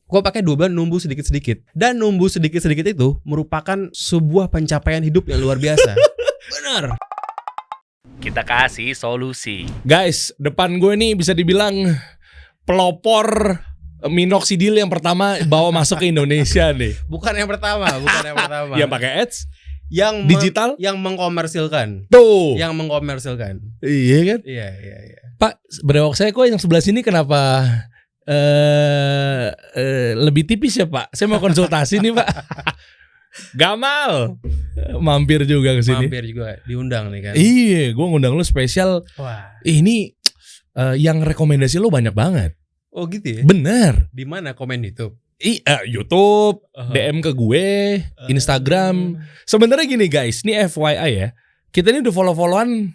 Gue pakai 2 bulan numbuh sedikit-sedikit. Dan numbuh sedikit-sedikit itu merupakan sebuah pencapaian hidup yang luar biasa. Benar. Kita kasih solusi. Guys, depan gue nih bisa dibilang pelopor minoxidil yang pertama bawa masuk ke Indonesia nih. Bukan yang pertama. Yang pakai ads, yang digital, yang mengkomersilkan. tuh. Yang mengkomersilkan. Iya kan? Iya. Pak, brewok saya kok yang sebelah sini kenapa lebih tipis ya Pak? Saya mau konsultasi nih Pak. Gamal mampir juga ke sini. Mampir juga diundang nih kan. Iya, gue ngundang lu spesial. Wah. Ini yang rekomendasi lu banyak banget. Oh gitu ya. Bener. Di mana komen YouTube? YouTube, DM ke gue, Instagram. Sebenarnya gini guys, ini FYI ya. Kita ini udah follow-followan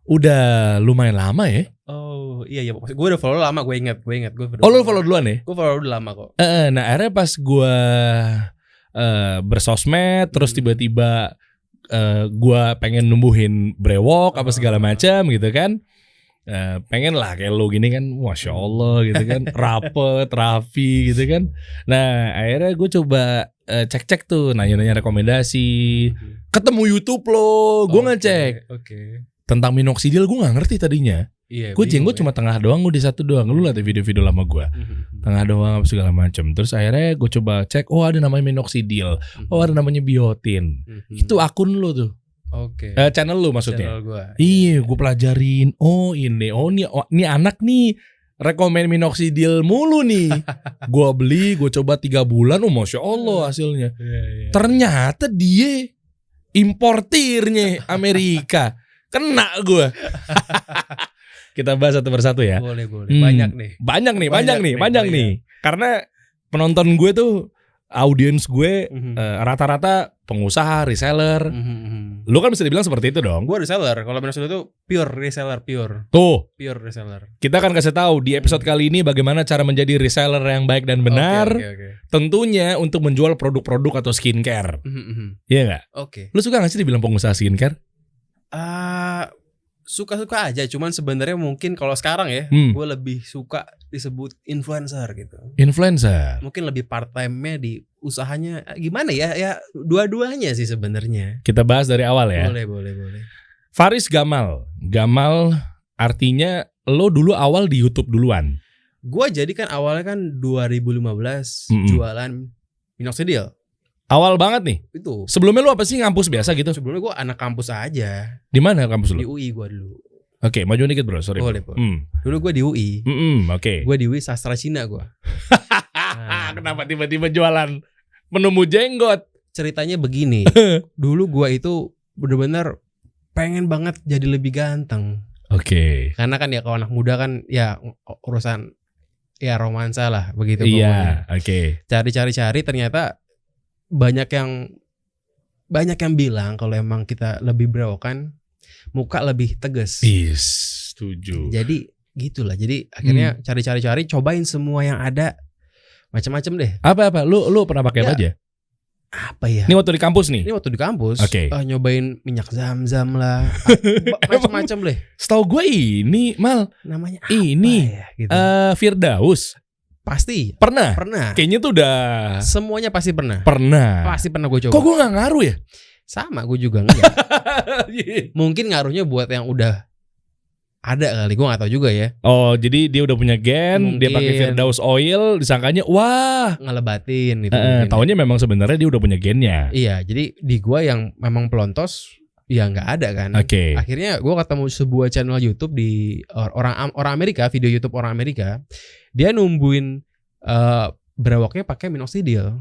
udah lumayan lama ya. Oh iya. Gue udah follow lama, gue ingat. Oh lu follow duluan ya? Gue follow udah lama kok. Nah akhirnya pas gue bersosmed, terus tiba-tiba gue pengen numbuhin brewok apa segala macam gitu kan. Pengen lah kayak lo gini kan, Masya Allah gitu kan. Rapet, rapi gitu kan. Nah akhirnya gue coba cek-cek tuh, nanya-nanya rekomendasi. Ketemu YouTube lo, gue ngecek. Oke. Tentang minoxidil gue gak ngerti tadinya. Iya, gue jenggot cuma tengah doang, udah satu doang. Lu liat video-video lama gue, tengah doang apa segala macam. Terus akhirnya gue coba cek, oh ada namanya minoxidil, oh ada namanya biotin. Itu akun lu tuh. Oke. Channel lu maksudnya. Channel gua. Iya, gue pelajarin. Oh ini anak nih rekomen minoxidil mulu nih. Gue beli, gue coba 3 bulan, oh Masya Allah hasilnya. Iya. Ternyata dia importirnya Amerika. Kena gue. Kita bahas satu persatu ya. Boleh. Banyak nih. Karena penonton gue tuh, audiens gue rata-rata pengusaha, reseller. Lu kan bisa dibilang seperti itu dong. Gue reseller. Kalau minoxidil itu pure reseller, pure reseller. Kita akan kasih tahu di episode kali ini bagaimana cara menjadi reseller yang baik dan benar. Oke. Tentunya untuk menjual produk-produk atau skincare. Iya nggak? Oke. Lu suka nggak sih dibilang pengusaha skincare? Suka-suka aja, cuman sebenarnya mungkin kalau sekarang ya, gue lebih suka disebut influencer gitu. Influencer. Mungkin lebih part time-nya di usahanya gimana ya? Ya dua-duanya sih sebenarnya. Kita bahas dari awal ya. Boleh. Faris Gamal. Gamal artinya lo dulu awal di YouTube duluan. Gue jadi kan awalnya kan 2015 jualan minoxidil. Awal banget nih. Itu. Sebelumnya lu apa sih, ngampus biasa gitu? Sebelumnya gue anak kampus aja. Di mana kampus Di lu? UI gue dulu. Oke, maju dikit bro, sorry. Boleh. Dulu gue di UI. Oke. Gue di UI sastra Cina gue. Kenapa tiba-tiba jualan menemu jenggot? Ceritanya begini. Dulu gue itu bener-bener pengen banget jadi lebih ganteng. Oke. Karena kan ya kalau anak muda kan ya urusan ya romansa lah begitu. Iya, oke. Cari ternyata banyak yang bilang kalau emang kita lebih berewokan, muka lebih tegas. Setuju. Jadi gitulah. Jadi akhirnya cari, cobain semua yang ada, macam-macam deh. Apa? Lu pernah pakai apa aja? Apa ya? Ini waktu di kampus nih. Ini waktu di kampus. Oke. Nyobain minyak zam-zam lah, macam-macam deh. Setahu gue ini Namanya apa ini ya, gitu. Firdaus. Pasti. Pernah. Kayaknya tuh udah. Semuanya pasti pernah. Pasti pernah gue coba. Kok gue gak ngaruh ya? Sama, gue juga enggak. Mungkin ngaruhnya buat yang udah ada kali, gue gak tahu juga ya. Oh, jadi dia udah punya gen, dia pakai Firdaus oil, disangkanya wah ngelebatin gitu. Taunya memang sebenarnya dia udah punya gennya. Iya, jadi di gue yang memang pelontos ya nggak ada kan. Oke. Akhirnya gue ketemu sebuah channel YouTube di orang Amerika, video YouTube orang Amerika. Dia numbuin brewoknya pakai minoxidil.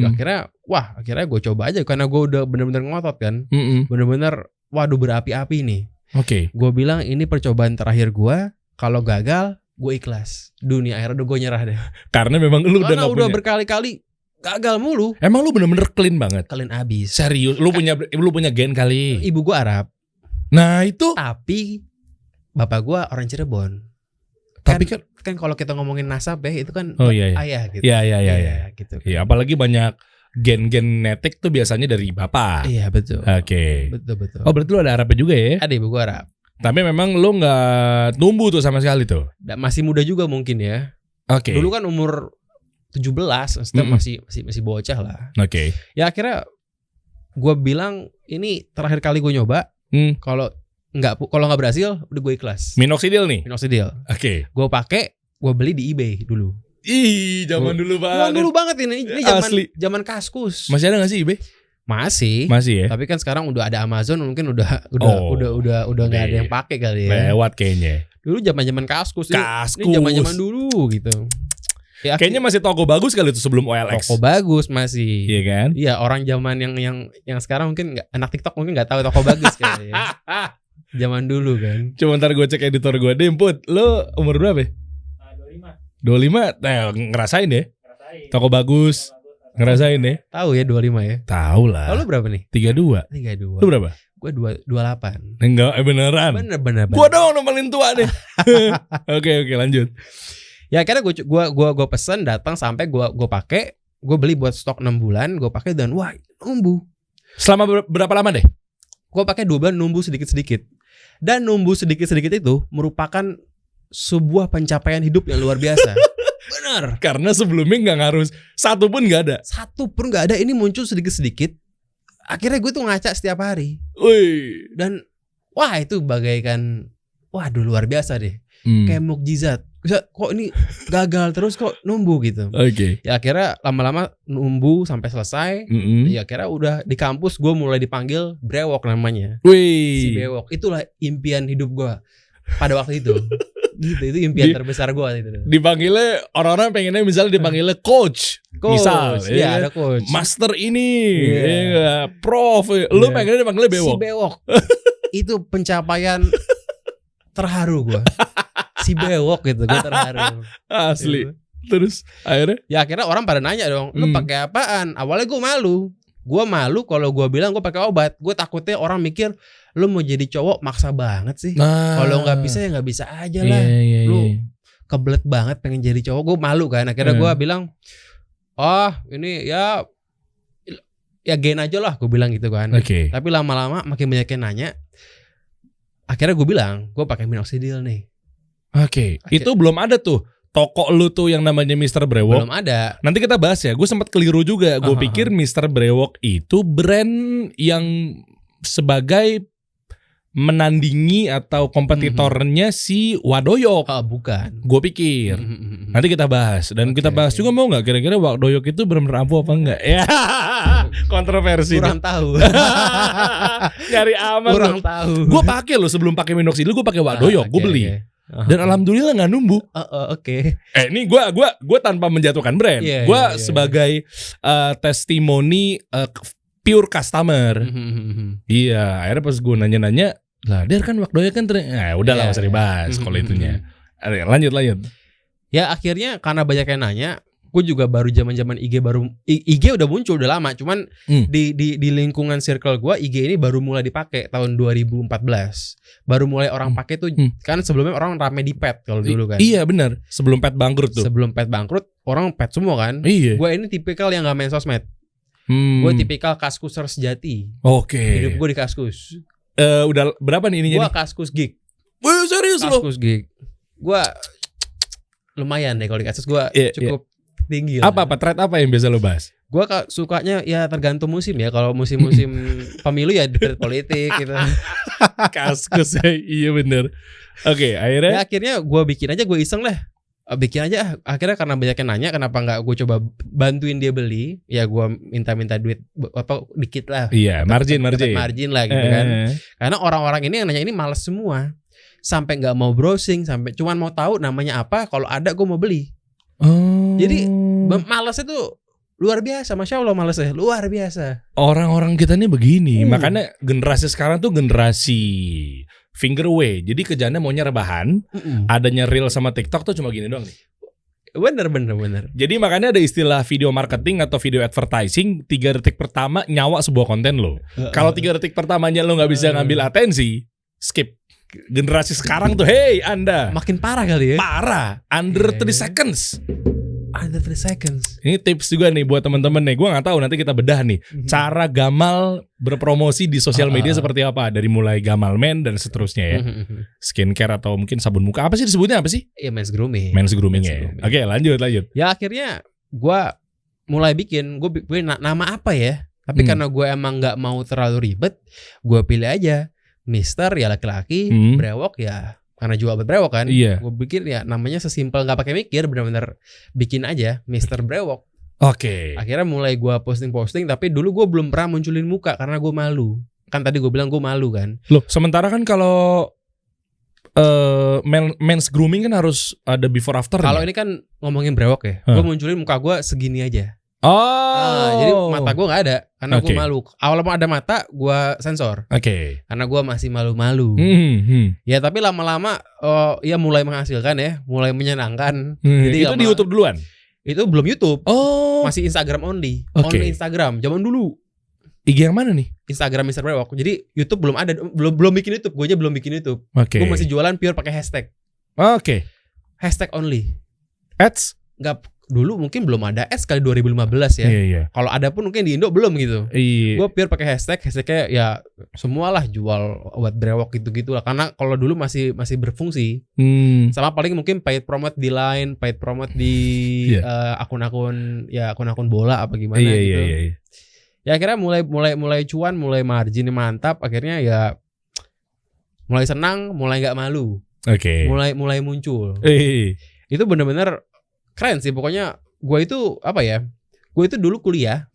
Akhirnya gue coba aja karena gue udah bener-bener ngotot kan. Bener-bener waduh berapi-api nih. Oke. Gue bilang ini percobaan terakhir gue. Kalau gagal gue ikhlas. Dunia akhirnya gue nyerah deh. Karena memang lu udah berkali-kali gagal mulu. Emang lu bener-bener clean banget? Clean abis. Serius? Lu punya gen kali. Ibu gue Arab. Nah itu. Tapi bapak gue orang Cirebon. Tapi kan kalau kita ngomongin nasab ya itu kan ayah gitu. Iya. Gitu. Iya, apalagi banyak gen genetik tuh biasanya dari bapak. Iya betul. Oke. Betul. Oh berarti lu ada Arabnya juga ya? Ada ibu gue Arab. Tapi memang lu nggak tumbuh tuh sama sekali tuh. Masih muda juga mungkin ya. Oke. Dulu kan umur 17, maksudnya masih bocah lah. Oke. Ya akhirnya gue bilang ini terakhir kali gue nyoba. Kalau nggak berhasil, udah gue ikhlas. Minoxidil nih. Minoxidil. Oke. Gue pakai, gue beli di eBay dulu. Ih, zaman dulu banget. Zaman dulu banget ini zaman Kaskus. Masih ada nggak sih eBay? Masih ya. Tapi kan sekarang udah ada Amazon, mungkin udah nggak ada yang pakai kali ya. Lewat kayaknya. Dulu zaman Kaskus. Ini zaman dulu gitu. Ya, kayaknya masih toko bagus kali itu sebelum OLX. Toko bagus masih. Iya kan? Iya, orang zaman yang sekarang mungkin anak TikTok mungkin nggak tahu toko bagus kayaknya. Zaman dulu kan. Coba ntar gue cek editor gue. Demput, lo umur berapa? 25. Nah, ngerasain ya? Toko bagus. Ngerasain ya? Tahu ya 25 ya? Tahu lah. Lo berapa nih? 32. Lo berapa? Gue 28. Enggak, beneran. Bener. Gue dong paling tua deh. Oke, lanjut. Ya akhirnya gue pesan, datang sampai gue pakai, gue beli buat stok 6 bulan, gue pakai dan wah numbuh. Selama berapa lama deh? Gue pakai 2 bulan numbuh sedikit-sedikit. Dan numbuh sedikit-sedikit itu merupakan sebuah pencapaian hidup yang luar biasa. Benar. Karena sebelumnya nggak harus satu pun nggak ada. Ini muncul sedikit-sedikit. Akhirnya gue tuh ngaca setiap hari. Wih. Dan wah itu bagaikan, waduh luar biasa deh. Kayak mukjizat. Kok ini gagal terus kok numbuh gitu. Oke. Ya akhirnya lama-lama numbuh sampai selesai. Ya akhirnya udah di kampus gue mulai dipanggil Brewok namanya. Wih. Si Brewok. Itulah impian hidup gue pada waktu itu. Gitu, itu impian terbesar gue itu. Dipanggilnya orang-orang pengennya misalnya dipanggilnya coach. Misal, ya ada coach. Master ini, prof. Lu pengennya dipanggilnya Bewok. Si Bewok. Itu pencapaian terharu gue. Si Bewok gitu, gue terharu. Asli. Gitu. Terus akhirnya orang pada nanya dong, lu pakai apaan? Awalnya gue malu. Gue malu kalau gue bilang gue pakai obat. Gue takutnya orang mikir lu mau jadi cowok maksa banget sih. Kalau nggak bisa ya nggak bisa aja lah. Lu kebelet banget pengen jadi cowok. Gue malu kan. Akhirnya gue bilang, oh ini ya gain aja lah. Gue bilang gitu kan. Tapi lama-lama makin banyak yang nanya. Akhirnya gue bilang gue pakai minoxidil nih. Itu belum ada tuh toko lu tuh yang namanya Mr. Brewok. Belum ada. Nanti kita bahas ya. Gue sempat keliru juga. Gue pikir Mr. Brewok itu brand yang sebagai menandingi atau kompetitornya si Wadoyok. Bukan. Gue pikir. Nanti kita bahas. Dan kita bahas juga mau gak kira-kira Wadoyok itu benar-benar ampuh apa enggak? Ya. Kontroversi. Kurang tahu. Nyari aman. Kurang tahu. Gue pakai loh sebelum pakai minoxidil. Gue pakai Wadoyok. Gue beli. Dan alhamdulillah nggak numbuh. Ini gue tanpa menjatuhkan brand. Gue sebagai testimoni pure customer. Iya, akhirnya pas gue nanya-nanya, lah dia kan waktunya kan udahlah usah dibahas kalau itunya. Lanjut. Ya akhirnya karena banyak yang nanya, gue juga baru zaman IG udah muncul udah lama, cuman di lingkungan circle gue IG ini baru mulai dipakai tahun 2014. Baru mulai orang pakai tuh kan sebelumnya orang rame di pet kalau dulu kan. Iya benar, sebelum pet bangkrut tuh. Sebelum pet bangkrut orang pet semua kan. Iya. Gue ini tipikal yang gak main sosmed. Gue tipikal kaskuser sejati. Hidup gue di kaskus. Udah berapa nih ininya? Gue kaskus gig. Wih serius lo? Kaskus gig. Gue lumayan deh kalau di kaskus gue cukup tinggi. Apa trade apa yang biasa lo bahas? Gue sukanya ya tergantung musim ya. Kalau musim-musim pemilu ya trade politik gitu. Kaskus iya bener. Akhirnya. Ya akhirnya gue bikin aja, gue iseng lah. Akhirnya karena banyak yang nanya kenapa nggak gue coba bantuin dia beli. Ya gue minta duit apa dikit lah. Iya margin lah gitu kan. Karena orang-orang ini yang nanya ini malas semua. Sampai nggak mau browsing, sampai cuman mau tahu namanya apa. Kalau ada gue mau beli. Jadi malasnya tuh luar biasa. Masya Allah malasnya luar biasa. Orang-orang kita nih begini. Makanya generasi sekarang tuh generasi finger away. Jadi kerjaannya maunya rebahan. Adanya reel sama TikTok tuh cuma gini doang nih. Bener. Jadi makanya ada istilah video marketing atau video advertising. 3 detik pertama nyawa sebuah konten lo. Kalau 3 detik pertamanya lo gak bisa ngambil atensi, skip. Generasi sekarang tuh Anda makin parah kali ya. Parah. Under 3 seconds. Under 3 seconds. Ini tips juga nih buat teman-teman nih. Gue gak tahu, nanti kita bedah nih cara Gamal berpromosi di sosial media seperti apa. Dari mulai Gamal Men dan seterusnya ya. Skincare atau mungkin sabun muka. Apa sih disebutnya apa sih? Iya men's grooming. Men's grooming ya. Oke lanjut. Ya akhirnya gue mulai bikin gue nama apa ya. Tapi karena gue emang nggak mau terlalu ribet, gue pilih aja Mister ya laki-laki, Brewok ya karena jual brewok kan. Gue bikin ya namanya sesimpel nggak pakai mikir, benar-benar bikin aja Mister Brewok. Oke. Akhirnya mulai gue posting, tapi dulu gue belum pernah munculin muka karena gue malu. Kan tadi gue bilang gue malu kan. Loh, sementara kan kalau men's grooming kan harus ada before after. Kalau ini kan ngomongin brewok ya, gue munculin muka gue segini aja. Jadi mata gue nggak ada karena gue malu. Awalnya mau ada mata gue sensor. Karena gue masih malu-malu. Ya tapi lama-lama ya mulai menghasilkan ya, mulai menyenangkan. Jadi itu di YouTube duluan. Itu belum YouTube. Masih Instagram only. Only Instagram. Zaman dulu. IG yang mana nih? Instagram Mister Brewok. Jadi YouTube belum ada, belum bikin YouTube. Gue aja belum bikin YouTube. Gue masih jualan pure pakai hashtag. Hashtag only. Ads? Nggak, dulu mungkin belum ada ads kali 2015 ya. Iya. Kalau ada pun mungkin di Indo belum gitu. Gue pure pakai hashtagnya ya semualah jual buat brewok gitu-gitu lah. Karena kalau dulu masih berfungsi. Sama paling mungkin paid promote di Line, paid promote di akun-akun bola apa gimana gitu. Iya. Ya akhirnya mulai cuan, mulai margin mantap. Akhirnya ya mulai senang, mulai nggak malu. Mulai muncul. Itu benar-benar keren sih. Pokoknya gue itu apa ya? Gue itu dulu kuliah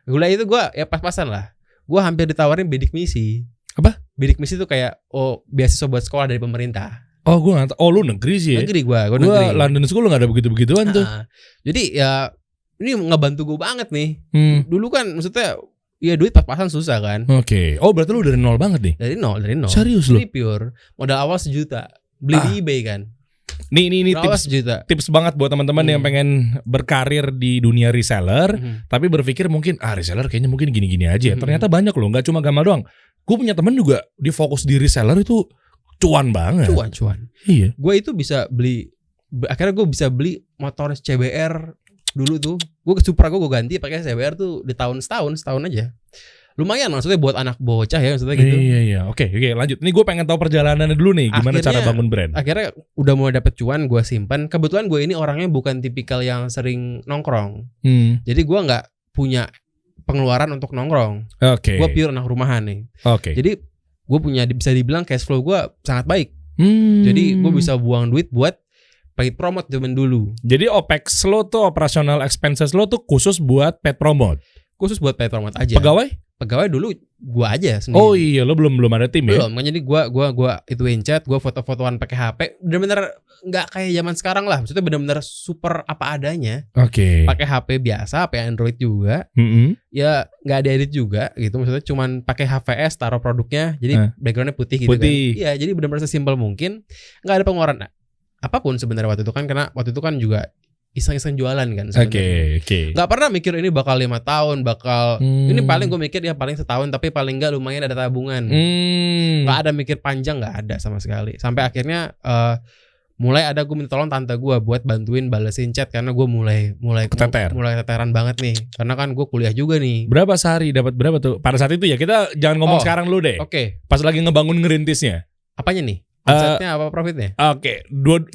itu gue ya pas-pasan lah. Gue hampir ditawarin bidik misi. Apa? Bidik misi itu kayak beasiswa buat sekolah dari pemerintah. Gue nggak tahu. Lu negeri sih ya? Negeri gue negeri. London School nggak ada begitu-begituan tuh. Jadi ya ini ngebantu gue banget nih. Dulu kan maksudnya ya duit pas-pasan susah kan. Berarti lu dari nol banget nih? Dari nol. Serius lu? Ini pure. Modal awal 1 juta. Beli di eBay kan. Ini tips banget buat teman-teman yang pengen berkarir di dunia reseller, tapi berpikir mungkin reseller kayaknya mungkin gini-gini aja. Ternyata banyak loh, nggak cuma Gamal doang. Gue punya teman juga dia fokus di reseller itu cuan banget. Cuan. Iya. Gue itu bisa beli, akhirnya gue bisa beli motor CBR dulu tuh. Gue ke Supra gue ganti pakai CBR tuh di setahun aja. Lumayan maksudnya buat anak bocah ya maksudnya gitu. Iya. Oke, lanjut. Ini gue pengen tahu perjalanannya dulu nih, gimana cara bangun brand. Akhirnya udah mau dapet cuan, gue simpan. Kebetulan gue ini orangnya bukan tipikal yang sering nongkrong. Jadi gue nggak punya pengeluaran untuk nongkrong. Gue pure anak rumahan nih. Jadi gue punya, bisa dibilang cash flow gue sangat baik. Jadi gue bisa buang duit buat paid promote zaman dulu. Jadi OPEX lo tuh, operational expenses lo tuh khusus buat paid promote. Khusus buat paid promote aja. Pegawai dulu gua aja sendiri. Lo belum ada tim ya? Belum, jadi gua ituin chat, gua foto-fotoan pakai HP. Bener-bener nggak kayak zaman sekarang lah. Maksudnya bener-bener super apa adanya. Pakai HP biasa, HP Android juga. Ya nggak ada edit juga gitu. Maksudnya cuman pakai HVS, taruh produknya, jadi backgroundnya putih gitu kan. Iya, jadi bener-bener sesimpel mungkin. Nggak ada pengeluaran apapun sebenarnya waktu itu kan, karena waktu itu kan juga iseng-iseng jualan kan sebenarnya. Gak pernah mikir ini bakal 5 tahun, ini paling gue mikir ya paling setahun, tapi paling gak lumayan ada tabungan. Gak ada mikir panjang, gak ada sama sekali. Sampai akhirnya mulai ada gue minta tolong tante gue buat bantuin balesin chat, karena gue mulai keteteran banget nih. Karena kan gue kuliah juga nih. Berapa sehari dapat berapa tuh? Pada saat itu ya, kita jangan ngomong sekarang lu deh. Pas lagi ngebangun ngerintisnya. Apanya nih? Omsetnya apa profitnya?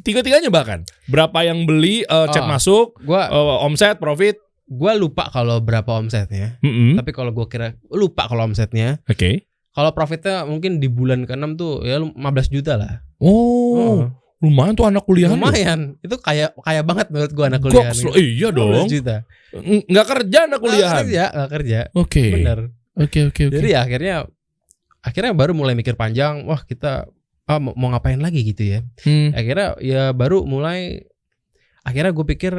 Tiga-tiganya bahkan. Berapa yang beli, chat masuk, omset, profit. Gue lupa kalau berapa omsetnya. Tapi kalau gue lupa kalau omsetnya. Kalau profitnya mungkin di bulan ke-6 tuh ya 15 juta lah. Lumayan tuh anak kuliahan. Lumayan. Itu kaya banget menurut gue anak kuliahan. Iya dong. 15 juta. Nggak kerja anak kuliahan. Nggak kerja. Bener. Jadi akhirnya baru mulai mikir panjang. Wah kita mau ngapain lagi gitu ya. Akhirnya ya baru mulai. Akhirnya gue pikir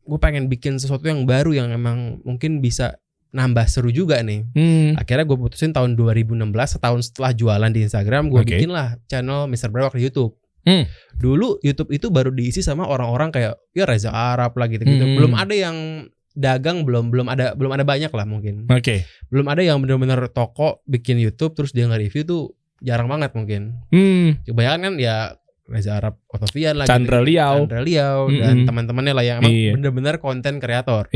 gue pengen bikin sesuatu yang baru yang emang mungkin bisa nambah seru juga nih. Akhirnya gue putusin tahun 2016, setahun setelah jualan di Instagram, gue bikin lah channel Mister Brewok di YouTube. Dulu YouTube itu baru diisi sama orang-orang kayak ya Reza Arab lah gitu-gitu. Belum ada yang dagang, belum ada banyak lah mungkin. Belum ada yang benar-benar toko bikin YouTube terus dia nge-review tuh jarang banget mungkin. Kebanyakan kan ya Reza Arab, Otovian lah, Chandra Liao dan teman-temannya lah yang emang bener-bener konten kreator.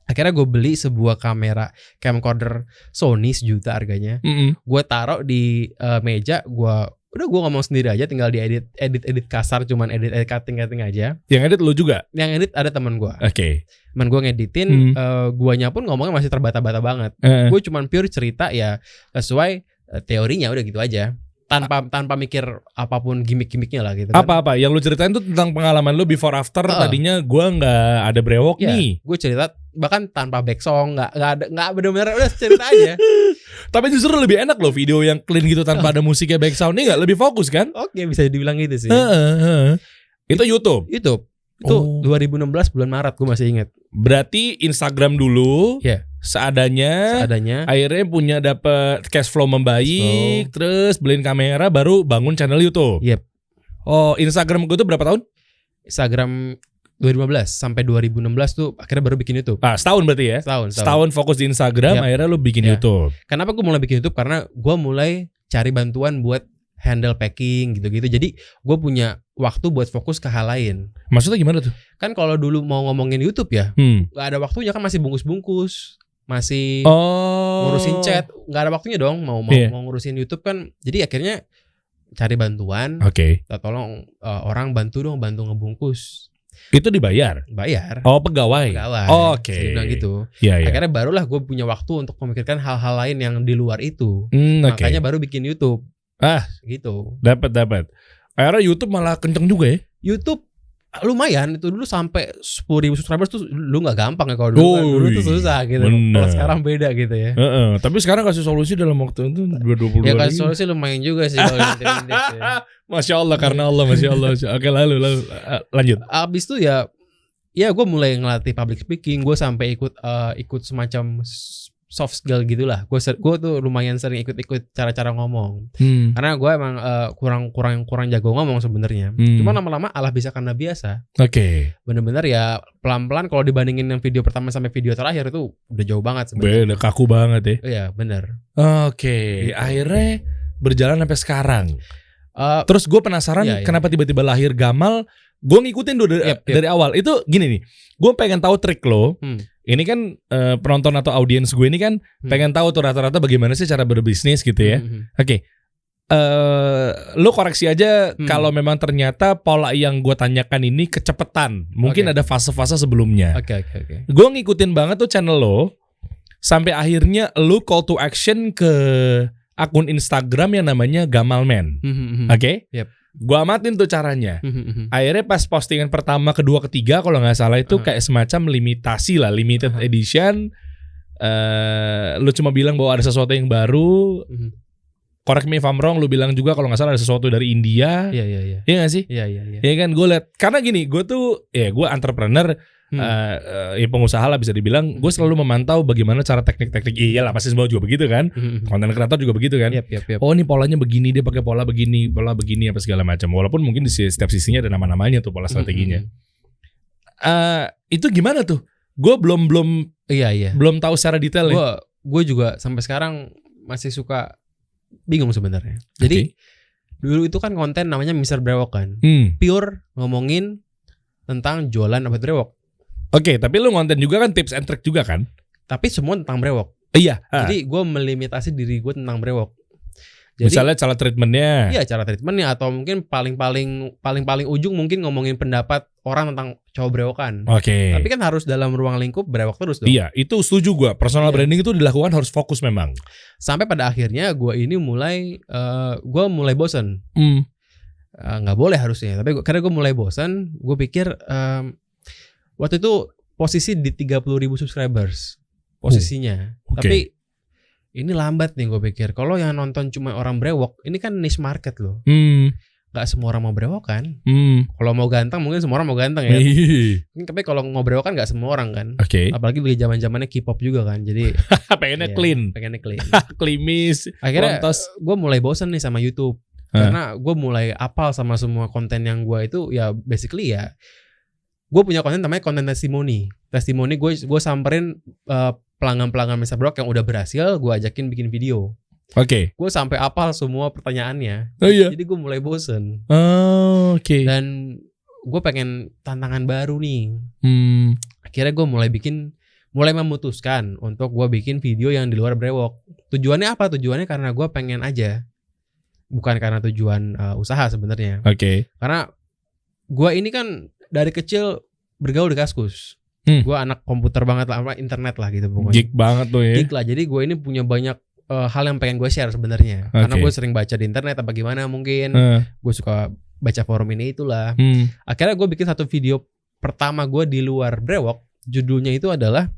Akhirnya gue beli sebuah kamera camcorder Sony 1 juta harganya. Gue taruh di meja, gue udah gue ngomong sendiri aja, tinggal edit kasar, cuman edit cutting aja. Yang edit lu juga? Yang edit ada teman gue. Oke. Teman gue ngeditin, guanya pun ngomongnya masih terbata-bata banget. Gue cuman pure cerita ya sesuai teorinya, udah gitu aja. Tanpa mikir apapun gimmick-gimmicknya lah gitu kan. Apa-apa yang lu ceritain tuh tentang pengalaman lu before after. Tadinya gua nggak ada brewok nih. Gue cerita bahkan tanpa back song, nggak benar-benar, udah cerita aja. Tapi justru lebih enak loh video yang clean gitu tanpa ada musiknya back sound. Ini nggak lebih fokus kan? Oke, bisa dibilang gitu sih. Itu YouTube. Itu 2016 bulan Maret, gue masih ingat. Berarti Instagram dulu. Iya. Seadanya. Akhirnya punya dapet cash flow membaik, terus beliin kamera, baru bangun channel YouTube. Yep. Oh, Instagram gue tuh berapa tahun? Instagram 2015 sampai 2016 tuh akhirnya baru bikin YouTube. Setahun berarti ya? Setahun fokus di Instagram, akhirnya lu bikin YouTube. Kenapa gue mulai bikin YouTube? Karena gue mulai cari bantuan buat handle packing gitu-gitu. Jadi gue punya waktu buat fokus ke hal lain. Maksudnya gimana tuh? Kan kalau dulu mau ngomongin YouTube ya, gak ada waktunya, kan masih bungkus-bungkus, masih ngurusin chat, nggak ada waktunya dong mau ngurusin YouTube kan. Jadi akhirnya cari bantuan. Tolong orang bantu ngebungkus. Itu bayar. Oh, pegawai. Saya bilang gitu. Akhirnya barulah gue punya waktu untuk memikirkan hal-hal lain yang di luar itu. Makanya baru bikin YouTube. Gitu. Dapat. Akhirnya YouTube malah kenceng juga ya. YouTube lumayan, itu dulu sampai 10.000 subscribers tuh lu nggak gampang ya kalau dulu. Dulu tuh susah gitu. Kalau sekarang beda gitu ya. Tapi sekarang kasih solusi dalam waktu itu 2022. Ya kasih solusi lumayan juga sih kalau ya. Masya Allah, karena Allah, Masya Allah. Oke, lalu lanjut. Abis itu ya gue mulai ngelatih public speaking. Gue sampai ikut semacam soft skill gitulah. Gue tuh lumayan sering ikut cara-cara ngomong. Karena gue emang kurang jago ngomong sebenarnya. Cuma lama-lama Allah bisa karena biasa. Bener-bener ya pelan-pelan. Kalau dibandingin yang video pertama sampai video terakhir itu udah jauh banget sebenarnya. Udah kaku banget ya. Iya bener. Gitu. Akhirnya berjalan sampai sekarang. Terus gue penasaran kenapa tiba-tiba lahir Gamal. Gue ngikutin dulu dari awal. Itu gini nih, gue pengen tahu trik lo. Ini kan penonton atau audiens gue ini kan pengen tahu tuh rata-rata bagaimana sih cara berbisnis gitu ya. Lo koreksi aja kalau memang ternyata pola yang gue tanyakan ini kecepatan. Mungkin ada fase-fase sebelumnya. Gue ngikutin banget tuh channel lo sampai akhirnya lo call to action ke akun Instagram yang namanya Gamalman. Gua amatin tuh caranya. Akhirnya pas postingan pertama, kedua, ketiga kalau nggak salah itu kayak semacam limitasi lah, limited edition. Lu cuma bilang bahwa ada sesuatu yang baru. Correct me if I'm wrong, lu bilang juga kalau nggak salah ada sesuatu dari India. Iya nggak sih? Iya kan, gue liat. Karena gini, gue tuh gue entrepreneur. Pengusaha lah bisa dibilang. Gue selalu memantau bagaimana cara teknik-teknik. Iyalah pasti semua juga begitu kan. Konten kreator juga begitu kan. Oh ini polanya begini, dia pakai pola begini apa segala macam. Walaupun mungkin di setiap sisinya ada nama-namanya tuh pola strateginya. Itu gimana tuh? Gue belum tahu secara detail ya. Gue juga sampai sekarang masih suka bingung sebenarnya. Jadi dulu itu kan konten namanya Mr. Brewok kan. Pure ngomongin tentang jualan obat brewok. Tapi lu ngonten juga kan tips and trick juga kan? Tapi semua tentang brewok. Iya. Jadi gue melimitasi diri gue tentang brewok. Jadi, misalnya cara treatmentnya. Iya, cara treatmentnya, atau mungkin paling ujung mungkin ngomongin pendapat orang tentang cowok brewokan. Tapi kan harus dalam ruang lingkup brewok terus dong. Iya, itu setuju gue. Personal branding itu dilakukan harus fokus memang. Sampai pada akhirnya gue ini mulai bosan. Nggak boleh harusnya. Tapi karena gue mulai bosan, gue pikir waktu itu posisi di 30.000 subscribers posisinya. Tapi ini lambat nih gue pikir. Kalau yang nonton cuma orang brewok, ini kan niche market loh. Gak semua orang mau brewok kan. Kalau mau ganteng mungkin semua orang mau ganteng ya. Tapi kalau mau brewok kan gak semua orang kan. Apalagi lagi zaman-zamannya K-pop juga kan. Jadi pengennya clean. Klimis. Akhirnya gue mulai bosan nih sama YouTube. Karena gue mulai apal sama semua konten yang gue itu ya basically ya. Gue punya konten namanya konten testimoni. Testimoni gue samperin pelanggan-pelanggan Mr. Brewok yang udah berhasil, gue ajakin bikin video. Gue sampai apal semua pertanyaannya. Jadi gue mulai bosen. Dan gue pengen tantangan baru nih. Akhirnya gue mulai memutuskan untuk gue bikin video yang di luar brewok. Tujuannya apa? Tujuannya karena gue pengen aja bukan karena tujuan usaha sebenarnya. Oke. Karena gue ini kan dari kecil bergaul di Kaskus. Gue anak komputer banget lah, internet lah gitu pokoknya. Geek banget tuh ya. Geek lah. Jadi gue ini punya banyak hal yang pengen gue share sebenarnya. Karena gue sering baca di internet apa gimana mungkin. Gue suka baca forum ini itulah. Akhirnya gue bikin satu video pertama gue di luar Brewok. Judulnya itu adalah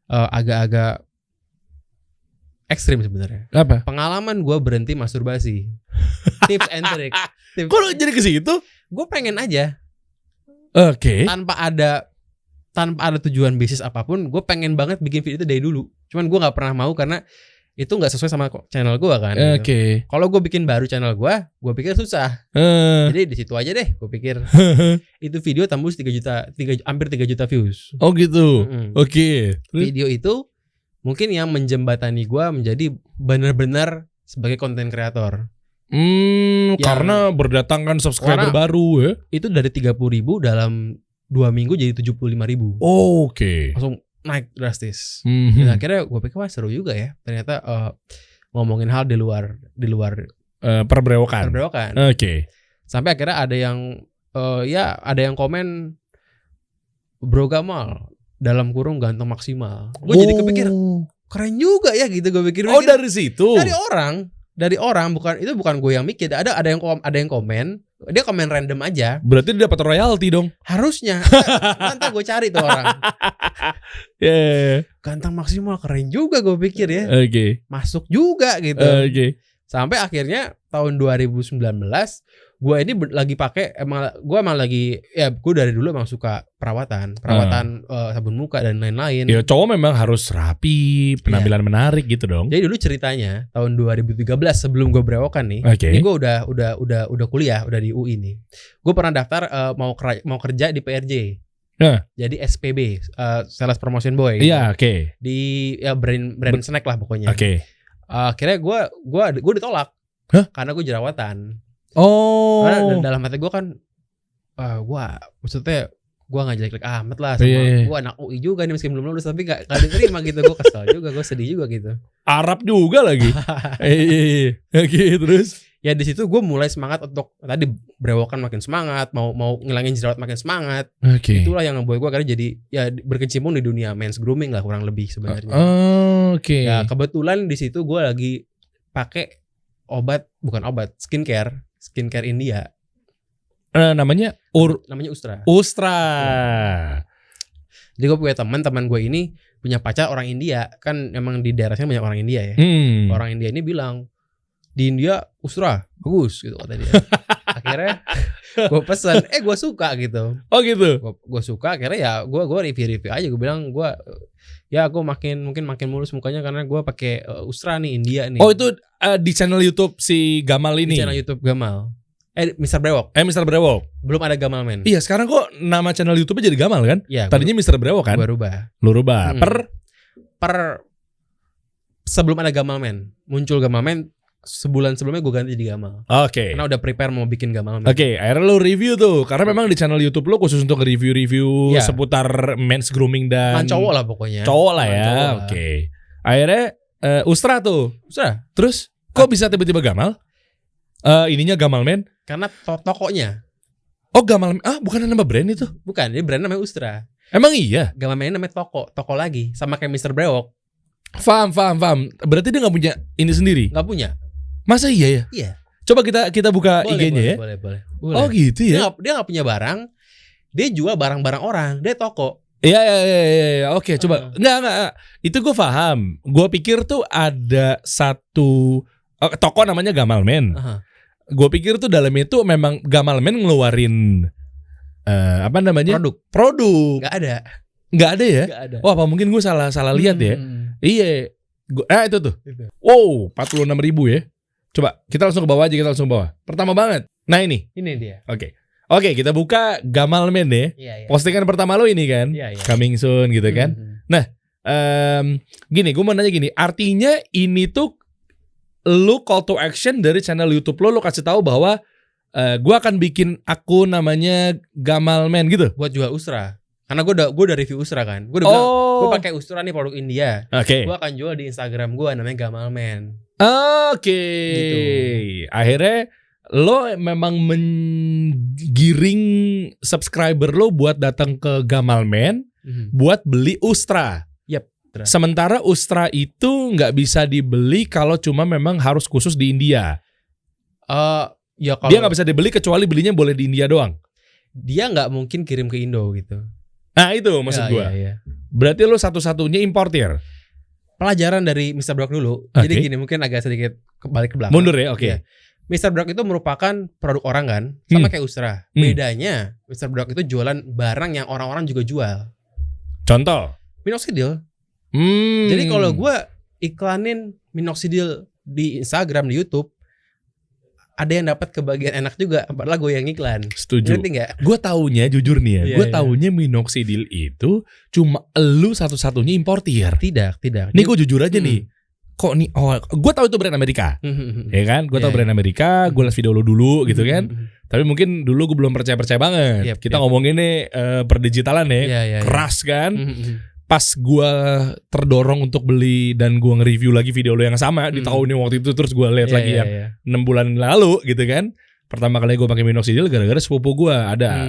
agak-agak ekstrim sebenarnya. Apa? Pengalaman gue berhenti masturbasi. Tips and trick. Kok lu jadi ke situ? Gue pengen aja. Oke. Tanpa ada tujuan bisnis apapun, gue pengen banget bikin video itu dari dulu. Cuman gue nggak pernah mau karena itu nggak sesuai sama channel gue kan. Oke. Gitu. Kalau gue bikin baru channel gue pikir susah. Jadi di situ aja deh, gue pikir. Itu video tembus 3 juta, hampir 3 juta views. Oh gitu. Oke. Video itu mungkin yang menjembatani gue menjadi benar-benar sebagai konten kreator. Karena berdatangkan subscriber baru ya. Itu dari 30.000 dalam 2 minggu jadi 75.000. Oke. Langsung naik drastis. Dan akhirnya gue pikir wah seru juga ya. Ternyata ngomongin hal di luar perbrewokan. Oke. Sampai akhirnya ada yang ada yang komen Bro Gamal dalam kurung ganteng maksimal. Gue jadi kepikir keren juga ya gitu gue pikir. Oh dari situ. Dari orang bukan gue yang mikir. Ada yang komen. Dia komen random aja. Berarti dia dapat royalti dong. Harusnya. Nanti gue cari tuh orang. Ganteng maksimal keren juga gue pikir ya. Oke. Masuk juga gitu. Oke. Sampai akhirnya tahun 2019 gue ini lagi pakai gue dari dulu emang suka perawatan sabun muka dan lain-lain. Ya cowok memang harus rapi, penampilan menarik gitu dong. Jadi dulu ceritanya tahun 2013 sebelum gue berewokan nih, ini gue udah kuliah, udah di UI nih. Gue pernah daftar mau kerja di PRJ. Jadi SPB, Sales Promotion Boy. Iya, oke. Di brand snack lah pokoknya. Oke. Akhirnya gue ditolak. Karena gue jerawatan. Karena dalam hati gue kan maksudnya gue gak jelek-jelek amat lah sama gue anak UI juga nih meski belum lulus tapi gak diterima gitu. Gue kesel juga, gue sedih juga gitu. Arab juga lagi. Oke, terus ya di situ gue mulai semangat untuk tadi berewokan makin semangat, mau ngilangin jerawat makin semangat. Itulah yang membuat gue akhirnya jadi ya berkecimpung di dunia men's grooming lah kurang lebih sebenarnya. Ya kebetulan di situ gue lagi pakai skincare India. Namanya Ustra. Jadi gue punya teman gue ini punya pacar orang India. Kan emang di daerah sini banyak orang India ya. Orang India ini bilang di India Ustra bagus gitu kata dia. Akhirnya gue pesan, gue suka gitu. Oh gitu. Gue suka. Akhirnya ya gue review aja. Gue bilang gue mungkin makin mulus mukanya karena gue pakai Ustra nih India nih. Oh itu di channel YouTube si Gamal ini. Di channel YouTube Gamal. Mr. Brewok. Mr. Brewok. Belum ada Gamal Men. Iya sekarang kok nama channel YouTube-nya jadi Gamal kan? Iya. Tadinya Mr. Brewok kan? Lu rubah. Per sebelum ada Gamal Men, muncul Gamal Men. Sebulan sebelumnya gue ganti jadi Gamal. Oke. Karena udah prepare mau bikin Gamal Men. Oke, akhirnya lo review tuh. Karena memang di channel YouTube lo khusus untuk review-review seputar men's grooming dan cowok lah pokoknya. Cowok lah ya. Oke. Akhirnya Ustra tuh. Terus kok bisa tiba-tiba Gamal? Ininya Gamal Men? Karena tokonya. Oh Gamal Men. Bukan nama brand itu? Bukan, dia brand namanya Ustra. Emang iya? Gamal Men namanya toko lagi. Sama kayak Mr. Brewok. Faham. Berarti dia gak punya ini sendiri? Gak punya. Masa iya ya? Iya. Coba kita buka IG-nya ya. Boleh. Oh gitu ya. Dia gak punya barang. Dia jual barang-barang orang. Dia toko. Iya. Oke, coba. Enggak. Itu gue paham. Gue pikir tuh ada satu toko namanya Gamal Men. Gue pikir tuh dalamnya itu memang Gamal Men ngeluarin apa namanya? Produk. Gak ada ya? Gak ada. Wah, apa mungkin gue salah lihat ya? Iya. Itu tuh. Wow, 46.000 ya. Coba kita langsung ke bawah aja, Pertama banget. Nah ini dia. Oke, kita buka Gamal Men ya. Iya. Postingan pertama lo ini kan. Iya. Coming soon gitu kan. Nah, gini, gue mau nanya gini. Artinya ini tuh lo call to action dari channel YouTube lo kasih tahu bahwa gue akan bikin akun namanya Gamal Men gitu. Buat jual Ustra. Karena gue udah review Ustra kan. Gue udah bilang, gue pakai Ustra nih produk India. Oke. Gue akan jual di Instagram gue namanya Gamalman. Oke. Gitu. Akhirnya lo memang menggiring subscriber lo buat datang ke Gamalman buat beli Ustra. Yep. Sementara Ustra itu nggak bisa dibeli kalau cuma memang harus khusus di India. Ya kalau Dia nggak bisa dibeli kecuali belinya boleh di India doang. Dia nggak mungkin kirim ke Indo gitu. Nah itu maksud gue. Ya. Berarti lo satu-satunya importir. Pelajaran dari Mr. Brock dulu. Okay. Jadi gini, mungkin agak sedikit balik ke belakang. Mundur ya, oke. Ya. Mr. Brock itu merupakan produk orang kan, sama kayak Ustra. Bedanya Mr. Brock itu jualan barang yang orang-orang juga jual. Contoh? Minoxidil. Jadi kalau gue iklanin minoxidil di Instagram, di YouTube, ada yang dapat kebagian enak juga, padahal gue yang iklan. Setuju. Ngerti nggak? Gue taunya jujur nih ya, gue taunya minoxidil itu cuma elu satu-satunya importir. Tidak. Nih gue jujur aja nih. Kok nih? Oh, gue tahu itu brand Amerika, ya kan? Gue tahu brand Amerika. Gue liat video lo dulu, gitu kan? Tapi mungkin dulu gue belum percaya banget. Kita ngomongin nih perdigitalan ya, keras kan? Pas gue terdorong untuk beli dan gue nge-review lagi video lo yang sama di tahun ini waktu itu, terus gue lihat lagi yang 6 bulan lalu gitu kan. Pertama kali gue pakai minoxidil gara-gara sepupu gue ada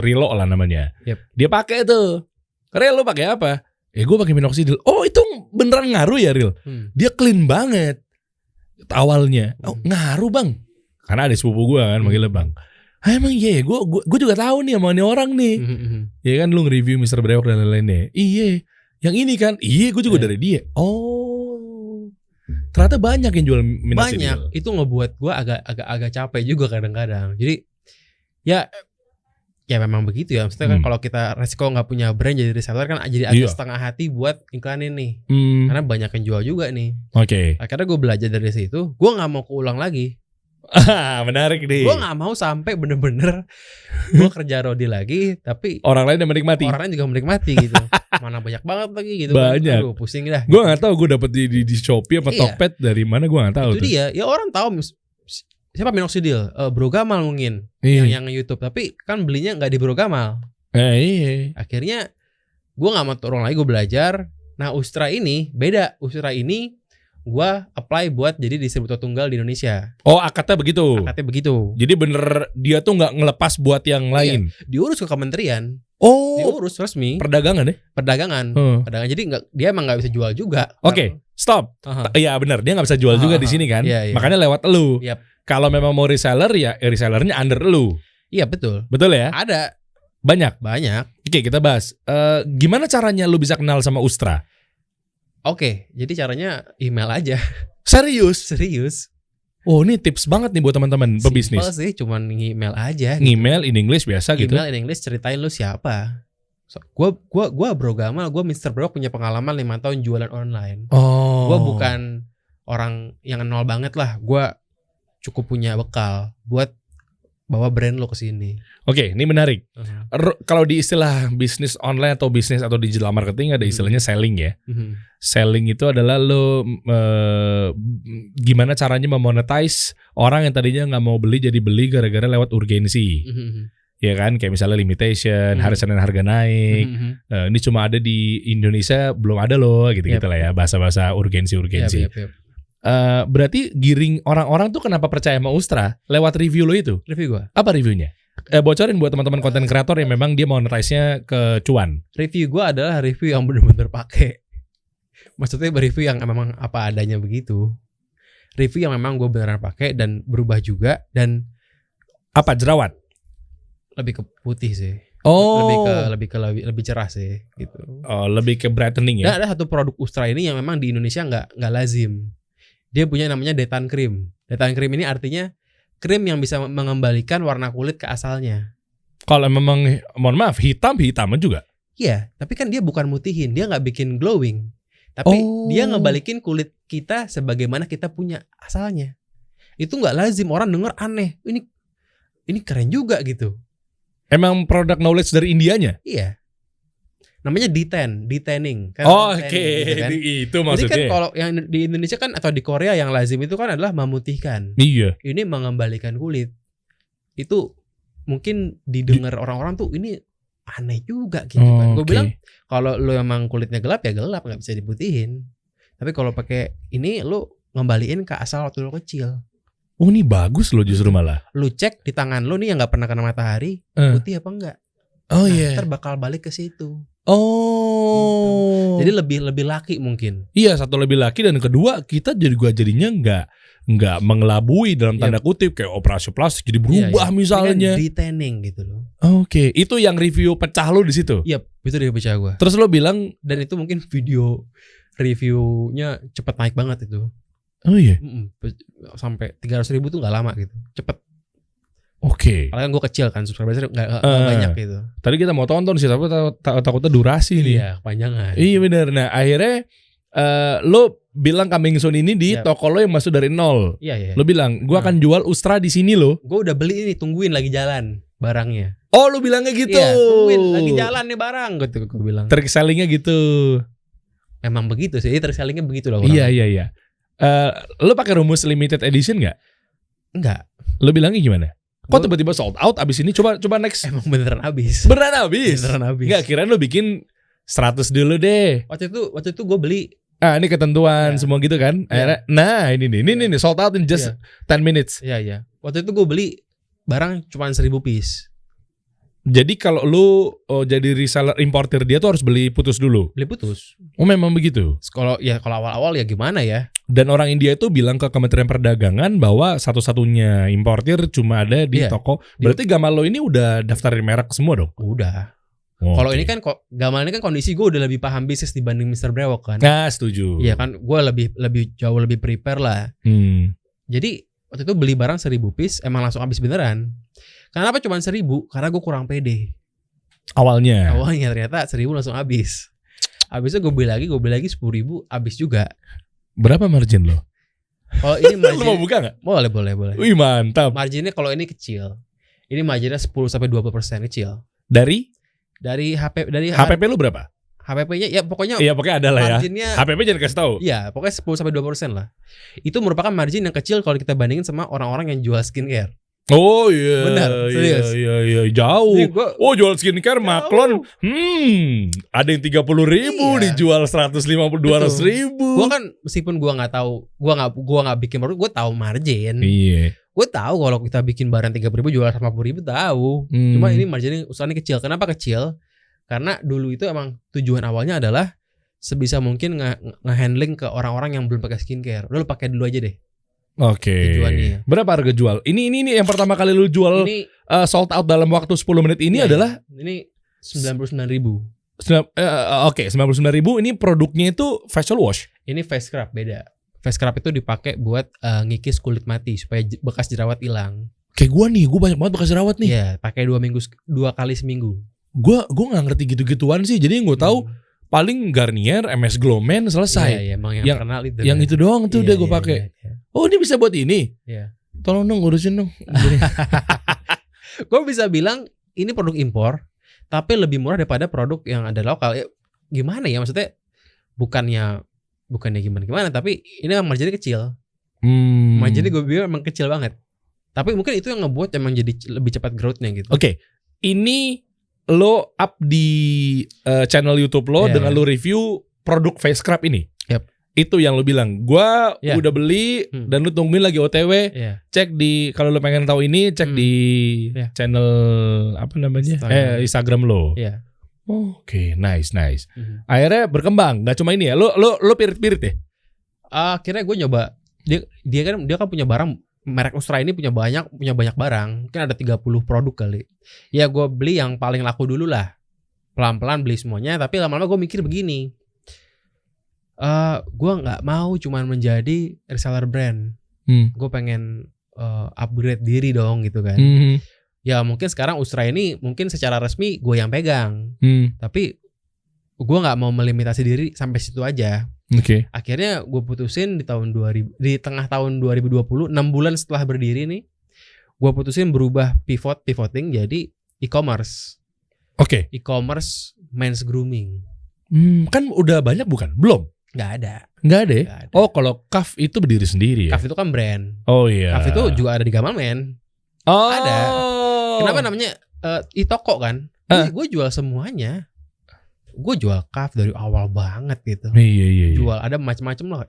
Rilo lah namanya. Dia pakai tuh. Ril, lo pakai apa? Gue pakai minoxidil. Oh, itu beneran ngaruh ya, Ril? Dia clean banget awalnya. Oh, ngaruh bang. Karena ada sepupu gue kan manggilnya bang. Emang iya, gue juga tahu nih sama ini orang nih. Ya kan lu nge-review Mr. Brewok dan lain-lainnya. Iya, yang ini kan. Iya, gue juga dari dia. Oh, ternyata banyak yang jual minoxidil. Banyak. Itu ngebuat gue agak capek juga kadang-kadang. Jadi ya memang begitu ya. Maksudnya kan kalau kita resiko nggak punya brand jadi reseller kan jadi agak setengah hati buat iklanin nih. Karena banyak yang jual juga nih. Oke. Akhirnya gue belajar dari situ. Gue nggak mau keulang lagi. Menarik nih. Gue gak mau sampai bener-bener gue kerja rodi lagi, tapi orang lain yang menikmati. Orang lain juga menikmati gitu. Mana banyak banget lagi gitu. Banyak. Aduh, pusing dah. Gue nggak tahu gue dapet di Shopee apa Tokped dari mana, gue nggak tahu. Itu tuh. Dia. Ya orang tahu siapa minoxidil, Bro Gamal mungkin yang YouTube. Tapi kan belinya nggak di Bro Gamal. Iya. Akhirnya gue nggak mau turun lagi, gue belajar. Nah Ustra ini beda. Ustra ini gue apply buat jadi distributor tunggal di Indonesia. Oh, akadnya begitu. Jadi bener dia tuh nggak ngelepas buat yang lain. Diurus ke kementerian. Oh, diurus resmi. Perdagangan ya? Perdagangan. Jadi dia emang nggak bisa jual juga. Oke, stop. Iya benar, dia nggak bisa jual juga di sini kan. Iya. Makanya lewat elu. Yep. Kalau memang mau reseller ya resellernya under elu. Iya betul. Betul ya? Ada. Banyak. Oke, kita bahas. Gimana caranya lu bisa kenal sama Ustra? Oke, jadi caranya email aja. Serius? Oh, ini tips banget nih buat teman-teman pebisnis. Simpel sih, cuman email aja. Email in English biasa gitu. Email in English, ceritain lu siapa. Gua Bro Gamal, gua Mr. Bro punya pengalaman 5 tahun jualan online. Oh. Gua bukan orang yang nol banget lah. Gua cukup punya bekal buat bawa brand lo ke sini. Oke, ini menarik. Kalau di istilah bisnis online atau bisnis atau digital marketing ada istilahnya selling ya. Selling itu adalah lo gimana caranya memonetize orang yang tadinya nggak mau beli jadi beli gara-gara lewat urgensi. Ya kan, kayak misalnya limitation, hari Senin harga naik. Ini cuma ada di Indonesia, belum ada loh, gitu-gitu lah ya, bahasa-bahasa urgensi. Berarti giring orang-orang tuh kenapa percaya sama Ustra? Lewat review lo itu? Review gua. Apa reviewnya? Bocorin buat teman-teman konten kreator yang memang dia monetize-nya ke cuan. Review gua adalah review yang benar-benar pakai. Maksudnya review yang memang apa adanya begitu. Review yang memang gue beneran pakai dan berubah juga. Dan apa, jerawat? Lebih ke putih sih. Oh, lebih cerah sih gitu. Oh, lebih ke brightening ya. Dan ada satu produk Ustra ini yang memang di Indonesia nggak lazim. Dia punya namanya Detan Cream. Detan Cream ini artinya krim yang bisa mengembalikan warna kulit ke asalnya. Kalau memang, mohon maaf, hitam juga. Iya, tapi kan dia bukan mutihin, dia nggak bikin glowing, tapi dia ngebalikin kulit kita sebagaimana kita punya asalnya. Itu nggak lazim, orang denger aneh. Ini keren juga gitu. Emang produk knowledge dari Indianya? Iya. Namanya detanning kan. Oke, gitu kan. Itu maksudnya. Jadi kan kalau yang di Indonesia kan atau di Korea yang lazim itu kan adalah memutihkan. Iya. Ini mengembalikan kulit. Itu mungkin didengar orang-orang tuh ini aneh juga gitu kan. Gue Oke. bilang kalau lu emang kulitnya gelap ya gelap, nggak bisa diputihin. Tapi kalau pakai ini lu ngembaliin ke asal waktu lu kecil. Oh ini bagus loh justru malah. Lu cek di tangan lu nih yang nggak pernah kena matahari, putih apa enggak? Oh Nah, iya. ntar bakal balik ke situ. Oh. Jadi lebih laki mungkin. Iya, satu lebih laki dan kedua kita jadinya nggak mengelabui dalam tanda kutip kayak operasi plastik jadi berubah misalnya. Ini kan retaining gitu loh. Oke, itu yang review pecah lu di situ. Iya, itu dia pecah gua. Terus lo bilang, Dan itu mungkin video reviewnya cepet naik banget itu. oh iya. Sampai 300.000 tuh nggak lama gitu, cepet. Oke. Apalagi kan gue kecil kan, subscriber nggak banyak gitu. Tadi kita mau tonton sih, tapi takutnya durasi nih. Iya, kepanjangan. Iya benar. Nah akhirnya lo bilang coming soon ini di toko lo yang masuk dari nol. Iya. Lo bilang, gue akan jual Ustra di sini lo. Gue udah beli ini, tungguin lagi jalan barangnya. Oh lo bilangnya gitu. Iya, tungguin lagi jalan nih barang gitu gue bilang. Terselingnya gitu. Emang begitu sih, terselingnya begitu loh. Iya. Lo pakai rumus limited edition nggak? Enggak. Lo bilangnya gimana? Kok tiba-tiba sold out abis ini? Coba next. Emang beneran habis. Beneran habis? Beneran habis. Nggak, kirain lo bikin 100 dulu deh. Waktu itu gue beli. Ini ketentuan semua gitu kan. Akhirnya, nah ini nih sold out in just 10 minutes. Iya. Waktu itu gue beli barang cuma 1.000 piece. Jadi kalau lu jadi reseller importer dia tuh harus beli putus dulu. Beli putus. Oh memang begitu. Kalau awal-awal ya gimana ya? Dan orang India itu bilang ke Kementerian Perdagangan bahwa satu-satunya importir cuma ada di toko. Berarti Gamal lo ini udah daftarin merek semua dong? Udah. Kalau ini kan Gamal ini kan kondisi gue udah lebih paham bisnis dibanding Mr. Brewok kan. Nah setuju. Iya kan, gue lebih jauh lebih prepare lah. Jadi waktu itu beli barang 1.000 piece emang langsung habis beneran. Kenapa cuma 1.000? Karena gue kurang pede. Awalnya ternyata 1.000 langsung habis. Habisnya gue beli lagi 10.000 habis juga. Berapa margin lo? Kalau ini margin, lo mau buka nggak? Boleh. Wih mantap. Marginnya kalau ini kecil. Ini marginnya 10-20% kecil. Dari HPP lu berapa? HPP-nya ya pokoknya ada lah ya. Marginnya HPP jangan kasih tahu. Iya, pokoknya 10-20% lah. Itu merupakan margin yang kecil kalau kita bandingin sama orang-orang yang jual skincare. Oh iya. Benar, serius. Iya jauh. Jual skincare maklon. Ada yang 30.000 dijual 150-200.000. Gua kan meskipun gua nggak tahu, gua nggak bikin produk, gua tahu margin. Iya. Gue tahu kalau kita bikin barang 3.000 jual 50.000 tahu. Cuma ini marginnya usahanya kecil. Kenapa kecil? Karena dulu itu emang tujuan awalnya adalah sebisa mungkin nge-handling ke orang-orang yang belum pakai skincare. Udah lu pakai dulu aja deh. Oke. Berapa harga jual? Ini yang pertama kali lu jual ini, sold out dalam waktu 10 menit ini adalah ini 99.000. Oke, 99.000 ini produknya itu facial wash. Ini face scrub beda. Face scrub itu dipakai buat ngikis kulit mati supaya bekas jerawat hilang. Kayak gua nih, gua banyak banget bekas jerawat nih. Iya, pakai 2 kali seminggu. Gua nggak ngerti gitu-gituan sih. Jadi yang gua tahu paling Garnier, MS Glow Man selesai. Iya, emang yang terkenal itu. Yang itu doang tuh udah gua pakai. Oh, ini bisa buat ini? Iya. Tolong dong urusin dong. Gua bisa bilang ini produk impor, tapi lebih murah daripada produk yang ada lokal. Ya, gimana ya maksudnya? Bukannya gimana, tapi ini marginnya kecil. Marginnya gue bilang emang kecil banget. Tapi mungkin itu yang ngebuat emang jadi lebih cepat growth-nya gitu. Oke. Ini lo up di channel YouTube lo dengan lo review produk face scrub ini. Itu yang lo bilang. Gua udah beli dan lo tungguin lagi OTW. Cek di, kalau lo pengen tahu ini, cek di channel apa namanya? Instagram lo. Iya. Oke, nice. Akhirnya berkembang, nggak cuma ini ya. Lo pirit-pirit ya? Akhirnya gue nyoba. Dia kan punya barang, merek Ustra ini punya banyak barang. Mungkin ada 30 produk kali. Ya gue beli yang paling laku dulu lah. Pelan-pelan beli semuanya. Tapi lama-lama gue mikir begini. Gue nggak mau cuman menjadi reseller brand. Gue pengen upgrade diri dong gitu kan. Ya mungkin sekarang Ustra ini mungkin secara resmi gue yang pegang. Tapi gue nggak mau melimitasi diri sampai situ aja. Akhirnya gue putusin di tengah tahun 2020, 6 bulan setelah berdiri nih, gue putusin berubah pivoting jadi e-commerce. E-commerce men's grooming. Kan udah banyak bukan? Belum? Nggak ada ya? Oh, kalau Kaf itu berdiri sendiri ya? Kaf itu kan brand. Oh iya. Kaf itu juga ada di Gamal Men. Oh. Ada. Kenapa namanya e-toko kan? Gue jual semuanya. Gue jual kaf dari awal banget gitu. Iya. Jual ada macam-macam lah,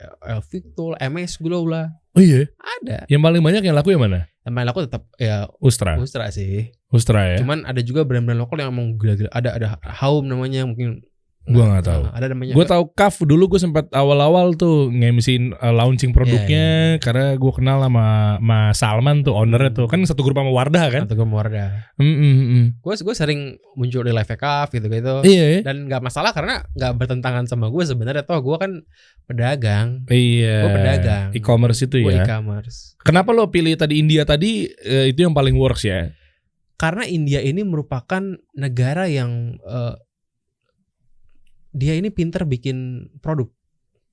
Victor, MS gue lah. Oh iya. Ada. Yang paling banyak yang laku yang mana? Yang paling laku tetap ya Ustra sih. Ustra ya. Cuman ada juga brand-brand lokal yang emang gila-gila. Ada Haum namanya mungkin. Gua nggak tahu. Ada namanya. Gue tahu Kaf dulu, gue sempat awal-awal tuh nge-MC-in launching produknya, karena gue kenal sama Mas Salman tuh ownernya tuh, kan satu grup sama Wardah kan. Satu grup Wardah. Gue sering muncul di live Kaf gitu. Iya. Dan nggak masalah karena nggak bertentangan sama gue sebenarnya. Toh gue kan pedagang. Iya. Gue pedagang. E-commerce itu Gue ya. e-commerce. Kenapa lo pilih tadi India tadi? Itu yang paling works ya? Karena India ini merupakan negara yang dia ini pinter bikin produk.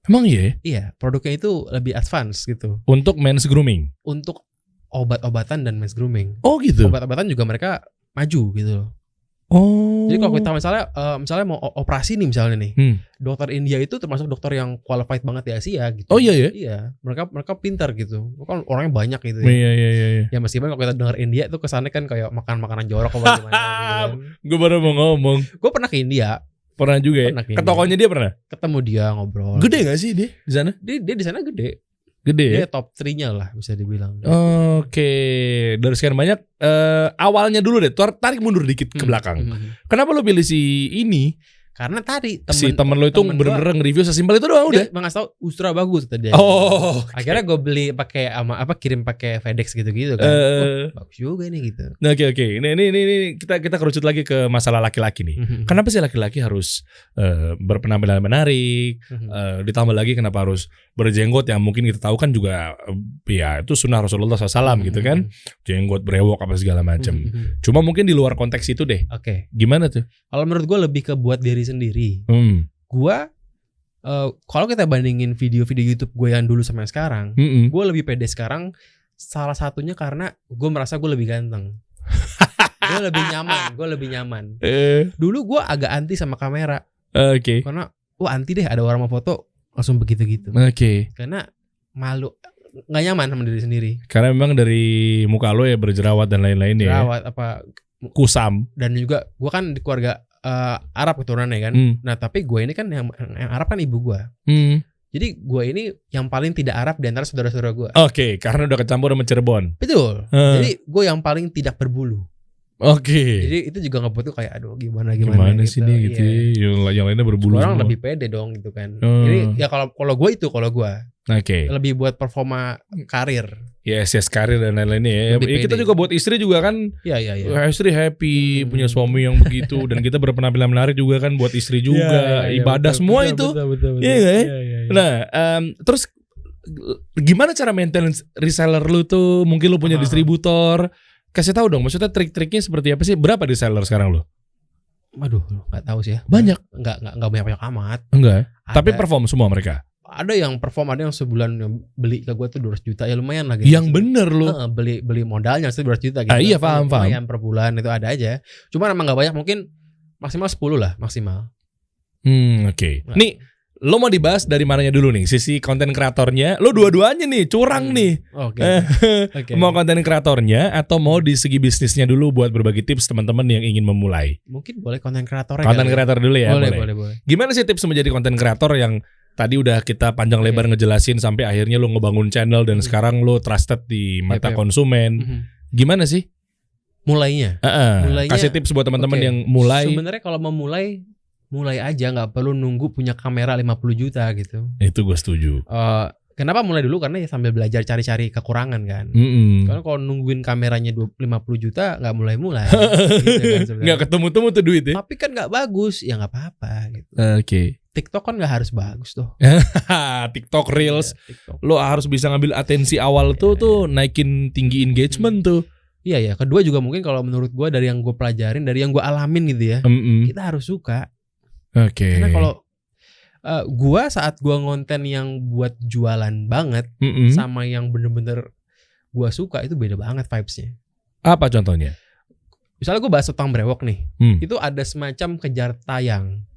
Emang iya? Iya, produknya itu lebih advance gitu. Untuk men's grooming? Untuk obat-obatan dan men's grooming. Oh gitu? Obat-obatan juga mereka maju gitu loh. Oh. Jadi kalau kita misalnya mau operasi nih misalnya nih, dokter India itu termasuk dokter yang qualified banget di Asia gitu. Oh iya ya? Iya, mereka pintar gitu. Kan orangnya banyak gitu ya. Iya. Ya meskipun kalau kita dengar India itu kesannya kan kayak makan makanan jorok apa gimana gitu kan. Gue baru mau ngomong. Gue pernah ke India. Pernah juga ya? Ke tokonya dia pernah? Ketemu dia ngobrol. Gede gak sih dia di sana? Dia di sana gede. Gede Dia ya? top 3-nya lah bisa dibilang. Oke. Dari sekian banyak, awalnya dulu deh, tarik mundur dikit ke belakang. Kenapa lo pilih si ini? Karena tadi temen lo itu bener-bener nge-review sesimpel itu doang udah. Dia ngasih tau Ustra bagus tadi. Oh. Okay. Akhirnya gue beli pakai kirim pakai FedEx gitu-gitu kan. Bagus juga nih gitu. Nah, oke. Ini kita kerucut lagi ke masalah laki-laki nih. Kenapa sih laki-laki harus berpenampilan menarik? Ditambah lagi kenapa harus berjenggot yang mungkin kita tahu kan juga ya itu sunnah Rasulullah SAW gitu kan. Jenggot, brewok apa segala macam. Cuma mungkin di luar konteks itu deh. Oke. Gimana tuh? Kalau menurut gue lebih ke buat diri sendiri. Gua kalau kita bandingin video-video YouTube gue yang dulu sama yang sekarang, gue lebih pede sekarang. Salah satunya karena gue merasa gue lebih ganteng. Gue lebih nyaman. Dulu gue agak anti sama kamera. Oke. Karena anti deh ada orang mau foto langsung begitu-gitu. Oke. Karena malu, nggak nyaman sama diri sendiri. Karena memang dari muka lo ya berjerawat dan lain-lain ya. Jerawat apa kusam. Dan juga gue kan di keluarga Arab keturunannya kan. Nah tapi gue ini kan yang Arab kan ibu gue. Jadi gue ini yang paling tidak Arab di antara saudara-saudara gue. Oke, karena udah kecampur sama Cirebon. Betul. Jadi gue yang paling tidak berbulu. Oke. Jadi itu juga ngebuat tuh kayak aduh gimana gitu. sih nih gitu. Iya. Yang lainnya berbulu. Orang lebih pede dong gitu kan. Jadi ya kalau gue Oke. lebih buat performa karir. Yes, karir dan lain-lainnya ya. Kita juga buat istri juga kan. Iya. Istri happy punya suami yang begitu dan kita berpenampilan menarik juga kan buat istri juga. Ibadah betul, semua betul, itu. Betul. Iya kan? Iya. Nah, terus gimana cara maintain reseller lu tuh? Mungkin lu punya distributor. Kasih tahu dong, maksudnya trik-triknya seperti apa sih? Berapa reseller sekarang lu? Waduh, nggak tahu sih ya. Banyak. Nggak banyak amat. Enggak. Tapi perform semua mereka. Ada yang perform, ada yang sebulan beli ke gue tuh 200 juta ya lumayan lah gitu. Yang bener lu. Beli modalnya sih 200 juta gitu. Iya paham. Lumayan per bulan itu ada aja. Cuma emang gak banyak, mungkin maksimal 10 lah maksimal. Oke. Nih lo mau dibahas dari mananya dulu nih? Sisi konten kreatornya. Lo dua-duanya nih curang nih. Oke. Mau konten kreatornya atau mau di segi bisnisnya dulu buat berbagi tips teman-teman yang ingin memulai? Mungkin boleh konten kreatornya. Konten kreator dulu ya. Boleh. Gimana sih tips menjadi konten kreator yang tadi udah kita panjang lebar ngejelasin sampai akhirnya lo ngebangun channel dan sekarang lo trusted di mata konsumen. Gimana sih? Mulainya. Kasih tips buat teman-teman yang mulai. Sebenarnya kalau mau mulai aja, nggak perlu nunggu punya kamera 50 juta gitu. Itu gue setuju. Kenapa mulai dulu? Karena ya sambil belajar cari-cari kekurangan kan. Karena kalau nungguin kameranya 50 juta nggak mulai-mulai. Gitu kan, nggak ketemu-temu tuh duit ya. Tapi kan nggak bagus, ya nggak apa-apa gitu. Oke. TikTok kan nggak harus bagus tuh. TikTok Reels. Ya, TikTok. Lo harus bisa ngambil atensi awal tuh naikin tinggi engagement tuh. Iya. Kedua juga mungkin kalau menurut gue dari yang gue pelajarin, dari yang gue alamin gitu ya, kita harus suka. Oke. Karena kalau gua saat gua ngonten yang buat jualan banget sama yang bener-bener gua suka itu beda banget vibes-nya. Apa contohnya? Misalnya gua bahas tentang brewok nih, itu ada semacam kejar tayang.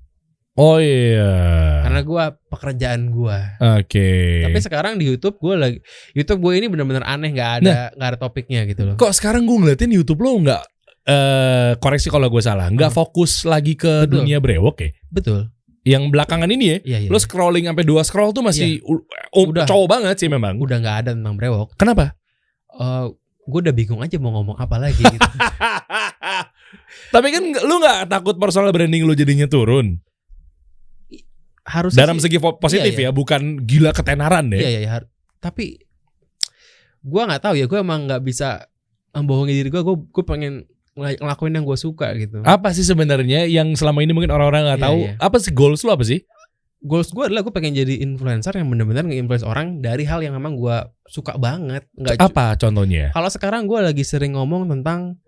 Oh iya. Karena gua pekerjaan gua. Oke. Tapi sekarang di YouTube gue ini bener-bener aneh, nggak ada topiknya gitu loh. Kok sekarang gua ngeliatin YouTube lo nggak koreksi kalau gue salah, nggak fokus lagi ke Betul. dunia brewok ya. Betul. Yang belakangan ini ya, Iya. lo scrolling sampai 2 scroll tuh masih Udah. cowok banget sih memang. Udah nggak ada tentang brewok. Kenapa? Gue udah bingung aja mau ngomong apa lagi gitu. Tapi kan lu nggak takut personal branding lu jadinya turun? Harus Dalam segi positif iya. ya, bukan gila ketenaran ya. Iya. Tapi gue nggak tahu ya. Gue emang nggak bisa membohongi diri gue. Gue pengen ngelakuin yang gue suka gitu. Apa sih sebenarnya yang selama ini mungkin orang-orang nggak tahu? Iya. Apa sih goals lu apa sih? Goals gue adalah gue pengen jadi influencer yang benar-benar nge-influence orang dari hal yang memang gue suka banget. Apa contohnya? Kalau sekarang gue lagi sering ngomong tentang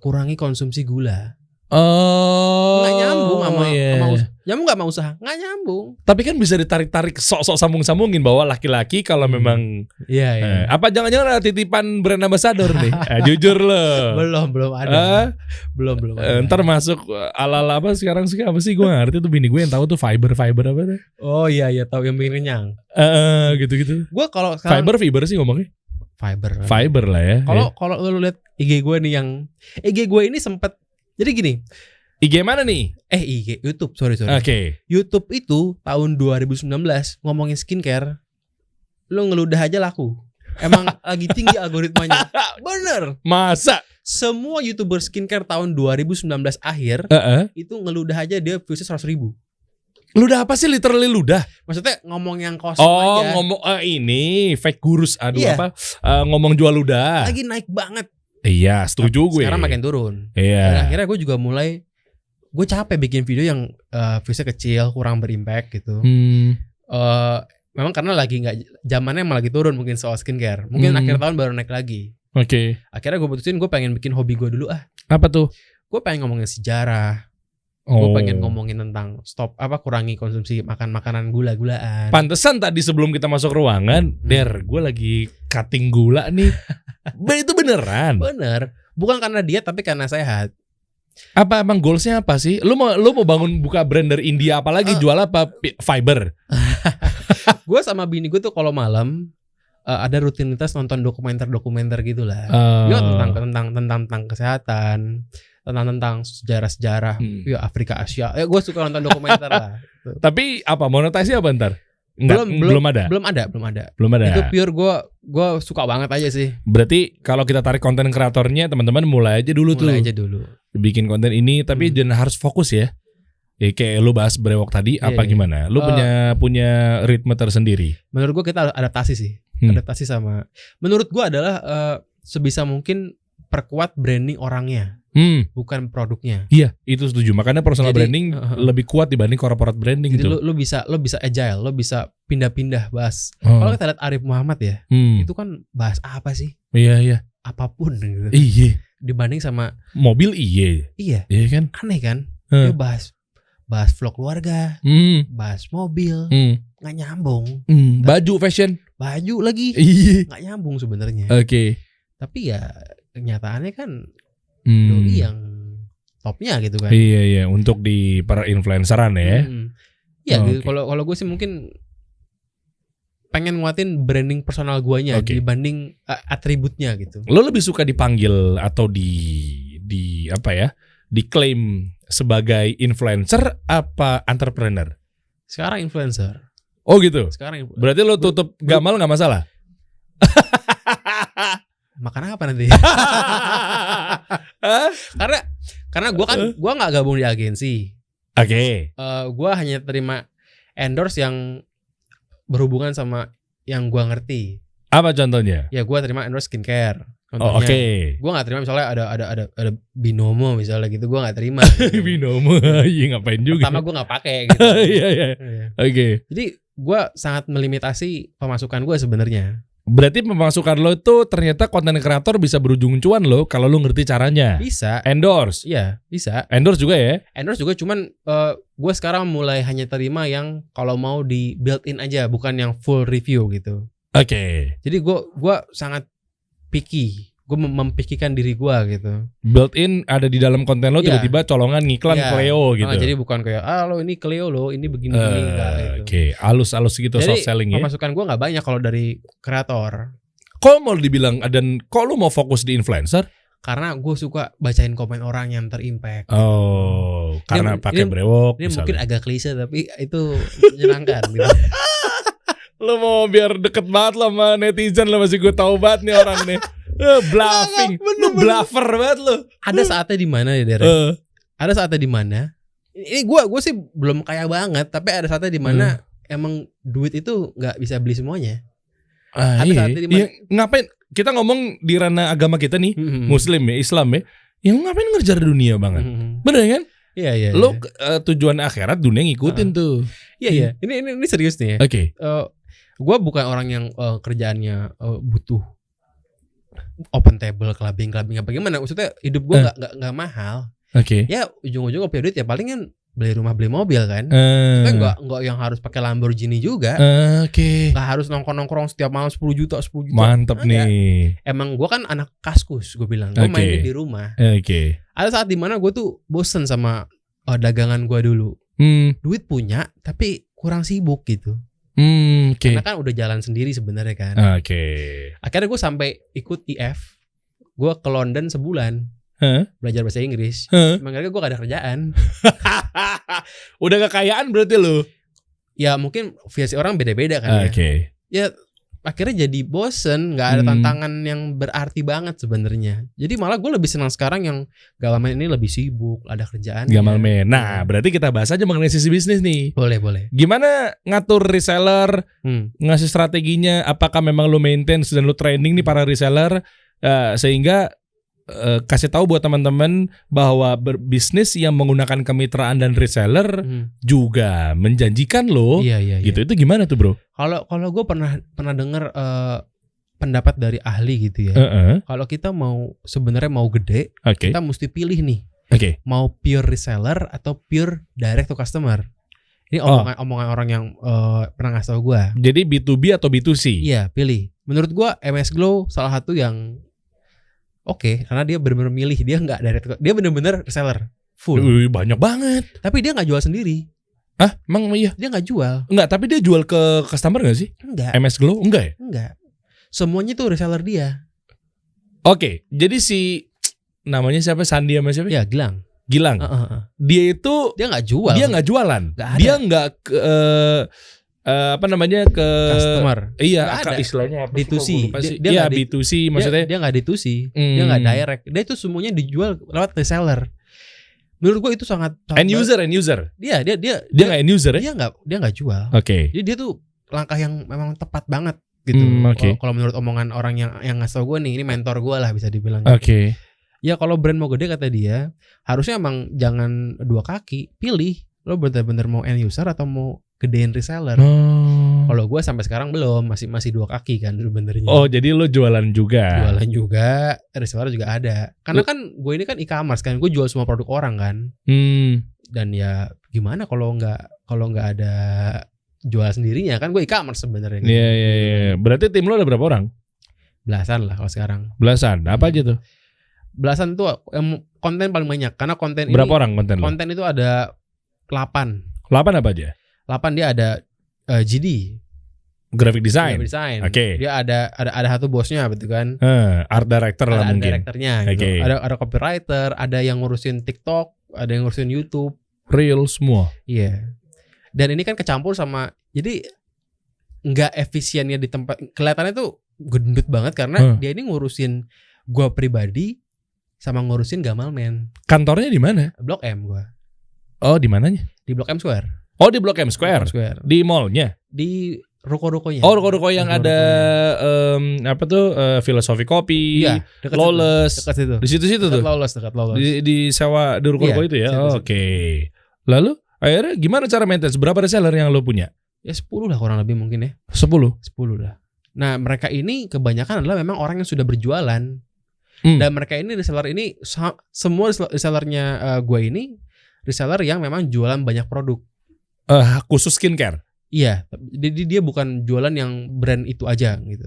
kurangi konsumsi gula. Oh, Nggak nyambung sama iya. nyambung nggak sama usaha, nggak nyambung. Tapi kan bisa ditarik-tarik sok-sok sambung-sambungin bahwa laki-laki kalau memang Iya. apa jangan-jangan ada titipan brand ambassador nih? Jujur lo. Belum ada. Belum ada. Ntar masuk ala-ala apa sekarang sih apa sih gue ngerti tuh bini gue yang tahu tuh fiber apa tuh? Oh iya tahu yang bikin kenyang. Gitu-gitu. Gue kalau sekarang Fiber sih ngomongnya. Fiber lah ya. Kalau lu lihat IG gue nih yang IG gue ini sempat jadi gini. IG mana nih? IG YouTube, sorry. Oke. YouTube itu tahun 2019 ngomongin skincare, lu ngeludah aja laku. Emang lagi tinggi algoritmanya. Bener. Masa? Semua YouTuber skincare tahun 2019 akhir itu ngeludah aja dia viewsnya 100.000. Ludah apa sih literally ludah? Maksudnya ngomong yang kosong aja. Ngomong ini fake gurus. Aduh Iya. ngomong jual ludah. Lagi naik banget. Iya, setuju gue. Sekarang makin turun. Iya. Dan akhirnya gue juga mulai, gue capek bikin video yang viewsnya kecil, kurang berimpact gitu. Memang karena lagi nggak, zamannya malah lagi turun mungkin soal skincare. Mungkin akhir tahun baru naik lagi. Oke. Akhirnya gue putusin gue pengen bikin hobi gue dulu ah. Apa tuh? Gue pengen ngomongin sejarah. Gue pengen ngomongin tentang kurangi konsumsi makanan gula-gulaan. Pantesan tadi sebelum kita masuk ruangan, gue lagi cutting gula nih. Itu beneran. Bener. Bukan karena diet tapi karena sehat. Apa emang goalsnya apa sih? Lu mau bangun buka brand dari India apalagi jual apa? Fiber. Gue sama bini gue tuh kalau malam ada rutinitas nonton dokumenter gitulah. Ya tentang kesehatan, tentang sejarah ya Afrika Asia. Gue suka nonton dokumenter lah. Tapi apa monetisasi apa ntar? Belum ada. Belum ada. Itu pure gue suka banget aja sih. Berarti kalau kita tarik konten kreatornya teman-teman mulai aja dulu. Bikin konten ini tapi jangan harus fokus ya. Kayak lu bahas brewok tadi gimana? Lu punya ritme tersendiri. Menurut gue kita adaptasi sih. Adaptasi sama. Menurut gue adalah sebisa mungkin perkuat branding orangnya. Bukan produknya. Iya, itu setuju. Makanya personal branding lebih kuat dibanding corporate branding. Jadi tuh. lu bisa agile, lu bisa pindah-pindah bahas. Kalau kita lihat Arif Muhammad ya, itu kan bahas apa sih? Iya. Apapun gitu. Iya. Dibanding sama mobil iya. Iya kan? Aneh kan? Dia bahas vlog keluarga, bahas mobil, nggak nyambung. Baju fashion, baju lagi, nggak nyambung sebenarnya. Oke. Tapi ya kenyataannya kan doi yang topnya gitu kan. Iya untuk di per influenceran ya. Iya gitu. Kalau gue sih mungkin pengen nguatin branding personal guanya dibanding atributnya gitu. Lo lebih suka dipanggil atau di apa ya? Diklaim sebagai influencer apa entrepreneur? Sekarang influencer. Oh gitu. Sekarang berarti lo tutup Gamal nggak masalah? Makan apa nanti? karena gue nggak gabung di agensi. Oke. Gue hanya terima endorse yang berhubungan sama yang gue ngerti. Apa contohnya? Ya gue terima endorse skincare. Contohnya. Oke. Gue nggak terima misalnya ada Binomo misalnya gitu, gue nggak terima. Gitu. Binomo, iya ngapain juga? Pertama gue nggak pakai. Gitu. Iya. Oke. Jadi gue sangat melimitasi pemasukan gue sebenarnya. Berarti pemasukan lo itu ternyata konten kreator bisa berujung cuan lo kalau lo ngerti caranya. Bisa. Endorse. Iya, bisa. Endorse juga ya? Endorse juga, cuman gue sekarang mulai hanya terima yang kalau mau di built in aja, bukan yang full review gitu. Oke. Jadi gue sangat picky. Gue mempikikan diri gue gitu. Built in ada di dalam konten lo, tiba-tiba colongan ngiklan Cleo gitu. Jadi bukan kayak lo ini Cleo lo, ini begini gitu. Oke, halus gitu soft selling ya. Jadi pemasukan gue nggak banyak kalau dari kreator. Kok mau dibilang dan kok lo mau fokus di influencer? karena gue suka bacain komen orang yang terimpact. Oh, karena pakai brewok. Ini mungkin agak klise tapi itu menyenangkan gitu. Lo mau biar deket banget lo sama netizen lo, masih gue tahu banget nih orang nih. Bluffing, lu bluffer banget lo. Ada saatnya di mana ya, Derek? Ada saatnya di mana? Ini gue sih belum kaya banget, tapi ada saatnya di mana emang duit itu nggak bisa beli semuanya. Ada saatnya di mana? Ngapain? Kita ngomong di ranah agama kita nih, Muslim ya, Islam ya. Yang ngapain ngejar dunia banget? Bener kan? Iya. Lo tujuan akhirat, dunia ngikutin tuh. Iya. Ini serius nih ya. Oke. Gue bukan orang yang kerjaannya butuh open table, clubbing apa gimana. Maksudnya hidup gue nggak mahal. Oke. Ya ujung-ujung punya duit ya paling kan beli rumah beli mobil kan. Tapi nggak yang harus pakai Lamborghini juga. Oke. Nggak harus nongkrong setiap malam 10 juta. Mantep nih. Emang gue kan anak kaskus, gue bilang. Gue main di rumah. Oke. Ada saat dimana gue tuh bosen sama dagangan gue dulu. Duit punya tapi kurang sibuk gitu. Karena kan udah jalan sendiri sebenarnya kan. Akhirnya gue sampai ikut IF. Gue ke London sebulan. Belajar bahasa Inggris. Makanya gue gak ada kerjaan. Udah kekayaan berarti lo. Ya mungkin versi orang beda-beda kan ya. Ya akhirnya jadi bosen, nggak ada tantangan yang berarti banget sebenarnya. Jadi malah gue lebih senang sekarang yang Gamalmen ini lebih sibuk, ada kerjaan. Gamalmen. Nah, berarti kita bahas aja mengenai sisi bisnis nih. Boleh. Gimana ngatur reseller, ngasih strateginya? Apakah memang lo maintain dan lo training nih para reseller sehingga kasih tahu buat teman-teman bahwa berbisnis yang menggunakan kemitraan dan reseller juga menjanjikan loh. Iya. Gitu. Itu gimana tuh, Bro? Kalau gue pernah dengar pendapat dari ahli gitu ya. Kalau kita sebenarnya mau gede, kita mesti pilih nih. Mau pure reseller atau pure direct to customer. Ini omongan orang yang pernah ngasih tau gue. Jadi B2B atau B2C? Iya, pilih. Menurut gue MS Glow salah satu yang karena dia benar-benar milih, dia nggak direct, dia benar-benar reseller full. Banyak banget. Tapi dia nggak jual sendiri. Emang iya? Dia nggak jual. Enggak, tapi dia jual ke customer nggak sih? Enggak. MS Glow enggak ya? Enggak. Semuanya tuh reseller dia. Jadi si namanya siapa? Sandi sama siapa? Ya, Gilang. Dia itu dia nggak jual. Dia nggak jualan. Dia nggak ke customer. Iya, istilahnya apa? B2C. Dia B2C maksudnya. Dia nggak D2C. Dia nggak direct. Dia itu semuanya dijual lewat reseller. Menurut gue itu sangat end user. Dia nggak end user ya? Dia nggak jual. Jadi dia tuh langkah yang memang tepat banget gitu. Kalau menurut omongan orang yang ngasih tau gue nih, ini mentor gue lah bisa dibilang. Ya kalau brand mau gede kata dia, harusnya emang jangan dua kaki, pilih lo bener-bener mau end user atau mau gedein reseller. Kalau gue sampai sekarang belum, masih dua kaki kan sebenarnya. Jadi lo jualan juga. Jualan juga, reseller juga ada. Karena kan gue ini kan e-commerce kan, gue jual semua produk orang kan. Dan ya gimana kalau nggak ada jual sendirinya kan, gue e-commerce sebenarnya. Iya. Berarti tim lo ada berapa orang? Belasan lah kalau sekarang. Belasan. Apa aja tuh? Belasan tuh yang konten paling banyak, karena konten berapa ini, orang konten lo? Konten itu ada 8 apa aja? 8 dia ada GD, graphic design. Dia ada satu bosnya betul kan? Art director lah mungkin. Ada directornya gitu. Ada copywriter, ada yang ngurusin TikTok, ada yang ngurusin YouTube, real semua. Iya. Dan ini kan kecampur sama, jadi nggak efisiennya di tempat, kelihatannya tuh gendut banget karena dia ini ngurusin gua pribadi sama ngurusin Gamalmen. Kantornya di mana? Blok M gua. Di mananya? Di Blok M Square. Di Blok M Square. Di mallnya? Di ruko-rukonya. Ruko-ruko yang ada filosofi kopi, Lawless. Dekat situ. Di situ-situ tuh. Dekat Lawless. Di sewa di ruko-ruko itu ya. Lalu akhirnya gimana cara maintain? Berapa reseller yang lo punya? Ya 10 lah kurang lebih mungkin ya. 10 lah. Nah, mereka ini kebanyakan adalah memang orang yang sudah berjualan. Dan mereka ini reseller ini semua resellernya gue ini reseller yang memang jualan banyak produk. Khusus skincare. Iya, jadi dia bukan jualan yang brand itu aja gitu.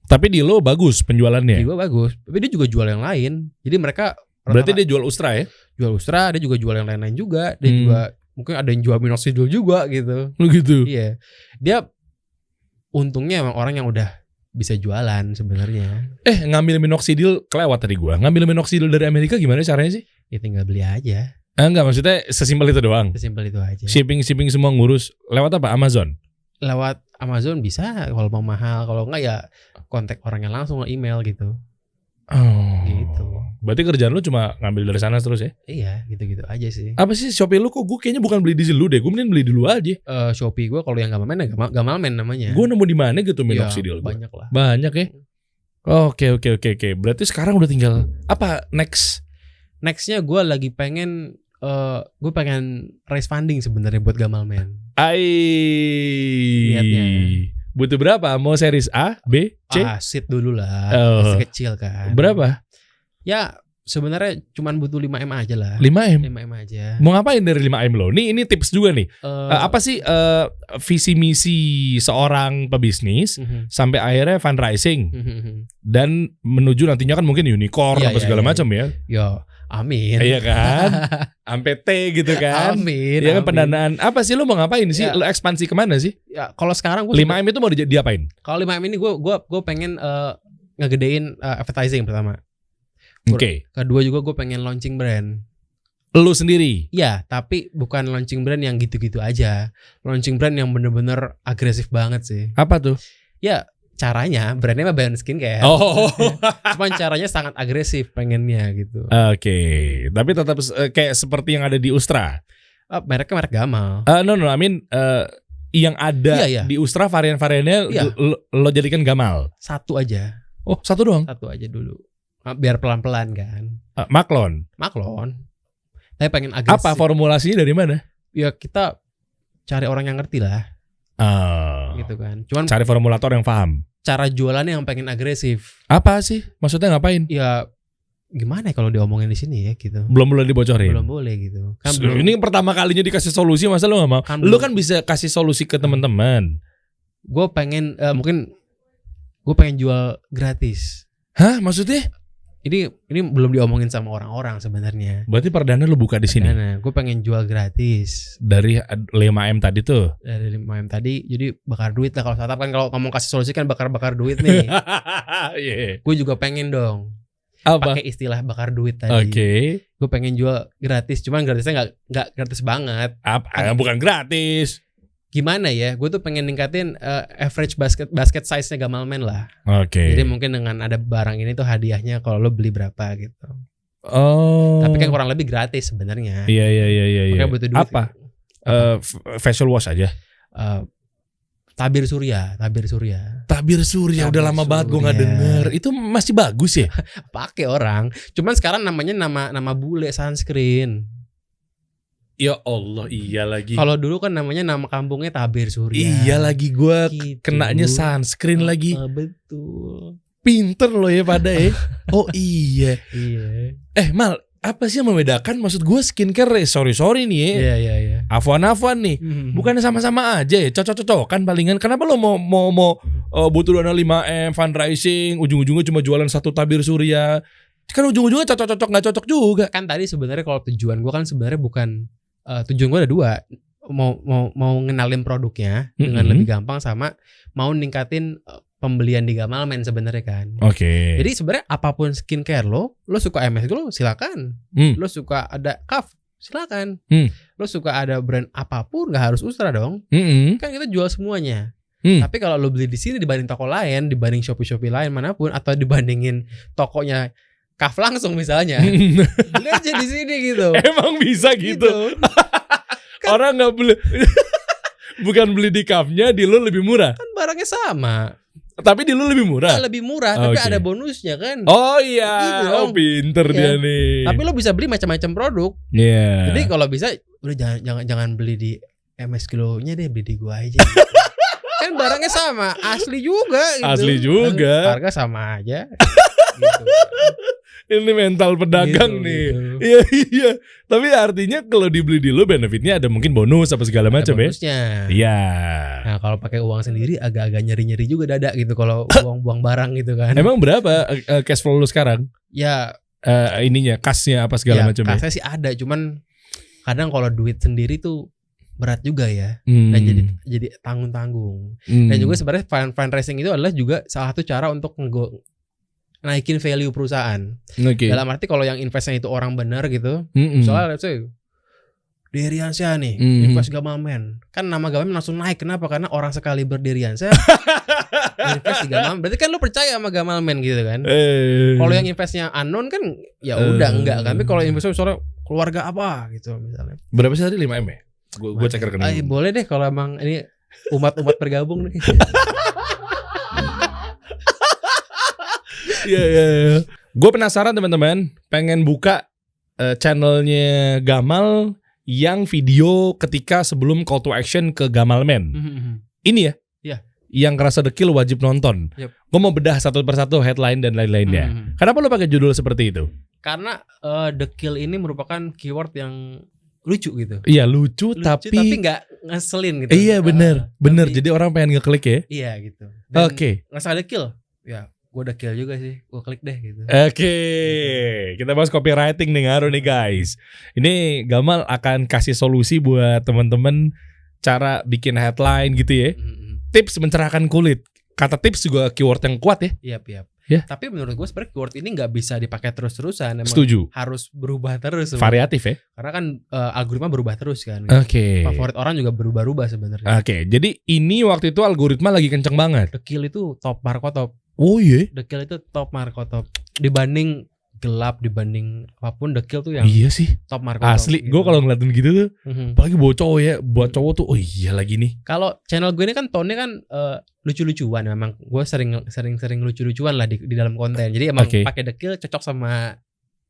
Tapi di lo bagus penjualannya. Di gue bagus, tapi dia juga jual yang lain. Jadi mereka berarti dia jual Ustra ya? Jual Ustra, dia juga jual yang lain-lain juga. Dia juga mungkin ada yang jual minoxidil juga gitu. Gitu. Iya. Dia untungnya emang orang yang udah bisa jualan sebenarnya. Ngambil minoxidil kelewat tadi gua. Ngambil minoxidil dari Amerika gimana caranya sih? Ya tinggal beli aja. Enggak, maksudnya sesimpel itu doang. Sesimpel itu aja. Shipping semua ngurus lewat apa? Amazon. Lewat Amazon bisa kalau mau mahal, kalau enggak ya kontak orangnya langsung email gitu. Oh. Gitu. Berarti kerjaan lu cuma ngambil dari sana terus ya? Iya, gitu-gitu aja sih. Apa sih Shopee lu kok gue kayaknya bukan beli di lu deh. Gue mending beli di lu aja. Shopee gue kalau yang Gamalman namanya. Gue nemu di mana gitu minoxidil ya, banyak lah. Banyak ya. Oke. Berarti sekarang udah tinggal apa next? Nextnya gue lagi pengen gue pengen raise funding sebenarnya buat Gamalman. Niatnya. Butuh berapa? Mau series A, B, C? Seed dulu lah. Masih kecil kan. Berapa? Ya sebenarnya cuman butuh 5M aja lah. 5M? 5M aja. Mau ngapain dari 5M lo? Ini tips juga nih. Apa sih visi misi seorang pebisnis sampai akhirnya fundraising dan menuju nantinya kan mungkin unicorn apa segala macam ya? Ya, amin. Iya kan? Sampai T gitu kan? Amin. Ya kan pendanaan. Apa sih lo mau ngapain sih? Lo ekspansi kemana sih? Ya kalau sekarang gue 5M itu mau diapain? Kalau 5M ini gue pengen ngegedein advertising pertama. Oke. Kedua juga gue pengen launching brand. Lu sendiri? Iya, tapi bukan launching brand yang gitu-gitu aja. Launching brand yang bener-bener agresif banget sih. Apa tuh? Ya caranya, brandnya mah brand skincare. Oh. Cuman caranya sangat agresif pengennya gitu. Oke. Tapi tetap kayak seperti yang ada di Ustra. Mereknya merek Gamal. No, I mean yang ada di Ustra varian-variannya lo jadikan Gamal. Satu aja. Oh, satu doang? Satu aja dulu. Biar pelan-pelan kan. Maklon. Tapi pengen agresif. Apa formulasinya dari mana? Ya kita cari orang yang ngerti lah. Gitu kan. Cuman cari formulator yang paham. Cara jualannya yang pengen agresif. Apa sih? Maksudnya ngapain? Ya gimana ya kalau diomongin di sini ya gitu. Belum boleh dibocorin. Belum boleh gitu. Kan ini pertama kalinya dikasih solusi, masa lo gak mau? Kan lo kan bisa kasih solusi ke teman-teman. Gue pengen mungkin gue pengen jual gratis. Hah? Maksudnya? Ini belum diomongin sama orang-orang sebenarnya. Berarti perdana lu buka di sini. Gue pengen jual gratis. Dari 5M tadi tuh. Dari 5M tadi, jadi bakar duit lah kalau startup kan, kalau ngomong kasih solusi kan bakar duit nih. Gue juga pengen dong. Pakai istilah bakar duit tadi. Gue pengen jual gratis, cuman gratisnya nggak gratis banget. Bukan gratis. Gimana ya? Gue tuh pengen ningkatin average basket size-nya Gamalman lah. Jadi mungkin dengan ada barang ini tuh hadiahnya kalau lo beli berapa gitu. Tapi kan kurang lebih gratis sebenarnya. Iya. Makanya butuh duit. Apa? Facial wash aja. Tabir surya. Udah lama banget gue nggak denger. Itu masih bagus ya? Pakai orang. Cuman sekarang namanya nama bule sunscreen. Ya Allah, iya lagi. Kalau dulu kan namanya nama kampungnya Tabir Surya. Iya lagi, gue gitu. kenanya sunscreen lagi. Betul. Pinter loh ya pada ya. Oh iya. Mal, apa sih yang membedakan? Maksud gue skincare, sorry nih ya. Iya. Afwan nih. Bukannya sama-sama aja ya, cocok-cocokan palingan. Kenapa lo mau butuh dana 5M fundraising, ujung-ujungnya cuma jualan satu Tabir Surya? Kan ujung-ujungnya cocok-cocok nggak cocok juga. Kan tadi sebenarnya kalau tujuan gue kan sebenarnya bukan tujuan gue ada dua, mau ngenalin produknya dengan lebih gampang, sama mau ningkatin pembelian di Gamalman sebenarnya kan. Jadi sebenarnya apapun skincare lo suka MSG lo silakan, lo suka ada Kaf silakan, lo suka ada brand apapun, nggak harus Ustra dong. Kan kita jual semuanya. Tapi kalau lo beli di sini dibanding toko lain, dibanding Shopee lain manapun, atau dibandingin tokonya Kaf langsung misalnya, beli aja di sini gitu. Emang bisa gitu. Kan, orang nggak beli, bukan beli di Kafnya, di lo lebih murah. Kan barangnya sama. Tapi di lo lebih murah. Lebih murah, tapi ada bonusnya kan. Oh iya, gitu pinter dia nih. Tapi lo bisa beli macam-macam produk. Iya. Jadi kalau bisa, udah jangan beli di MS Glow-nya deh, beli di gua aja. Gitu. Kan barangnya sama, asli juga. Gitu. Asli juga. Harga sama aja. Gitu. Ini mental pedagang gitu, nih. Gitu. Iya. Tapi artinya kalau dibeli di lo benefitnya ada mungkin bonus apa segala macam ya. Bonusnya. Iya. Nah kalau pakai uang sendiri agak-agak nyeri-nyeri juga dada gitu kalau buang-buang barang gitu kan. Emang berapa cash flow lo sekarang? Ya ininya kasnya apa segala macam ya. Kasnya sih ada, cuman kadang kalau duit sendiri tuh berat juga ya. Dan jadi tanggung-tanggung. Dan juga sebenarnya fundraising itu adalah juga salah satu cara untuk naikin value perusahaan. Dalam arti kalau yang investnya itu orang benar gitu, soalnya let's say Deriansyah nih, invest Gamalman. Kan nama Gamalman langsung naik. Kenapa? Karena orang sekali Deriansyah invest di Gamalman. Berarti kan lu percaya sama Gamalman gitu kan. Kalau yang investnya unknown kan ya udah enggak kan. Tapi kalau investnya misalnya keluarga apa gitu misalnya. Berapa sih tadi 5M ya? Gue cek rekening. Boleh deh kalau emang ini umat-umat bergabung nih. Iya. Gue penasaran teman-teman, pengen buka channelnya Gamal yang video ketika sebelum call to action ke Gamalman. Ini ya? Iya. Yang Kerasa Dekil wajib nonton. Yep. Gue mau bedah satu persatu headline dan lain-lainnya. Kenapa lo pakai judul seperti itu? Karena dekil ini merupakan keyword yang lucu gitu. Iya lucu tapi nggak ngeselin gitu. Iya bener. Jadi orang pengen ngeklik ya. Iya gitu. Oke. Nggak dekil. Ya gue dekil juga sih. Gue klik deh gitu. Oke. Kita bahas copywriting nih ngaruh nih guys. Ini Gamal akan kasih solusi buat teman-teman cara bikin headline gitu ya. Tips mencerahkan kulit. Kata tips juga keyword yang kuat ya. Iya. Ya. Tapi menurut gue sebenarnya keyword ini nggak bisa dipakai terus-terusan. Emang setuju. Harus berubah terus. Variatif ya. Karena kan algoritma berubah terus kan. Oke. Favorit orang juga berubah-ubah sebenarnya. Oke. Jadi ini waktu itu algoritma lagi kenceng banget. Dekil itu top markotop. Oh iya. Dekil itu top markotop. Dibanding gelap, dibanding apapun dekil tuh yang iya sih. top markotop. Asli. Gitu. Gue kalau ngeliatin gitu tuh, apalagi buat cowok ya. Buat cowok tuh, oh iya lagi nih. Kalau channel gue ini kan tone-nya kan lucu-lucuan. Memang gue sering lucu-lucuan lah di dalam konten. Jadi emang pakai dekil cocok sama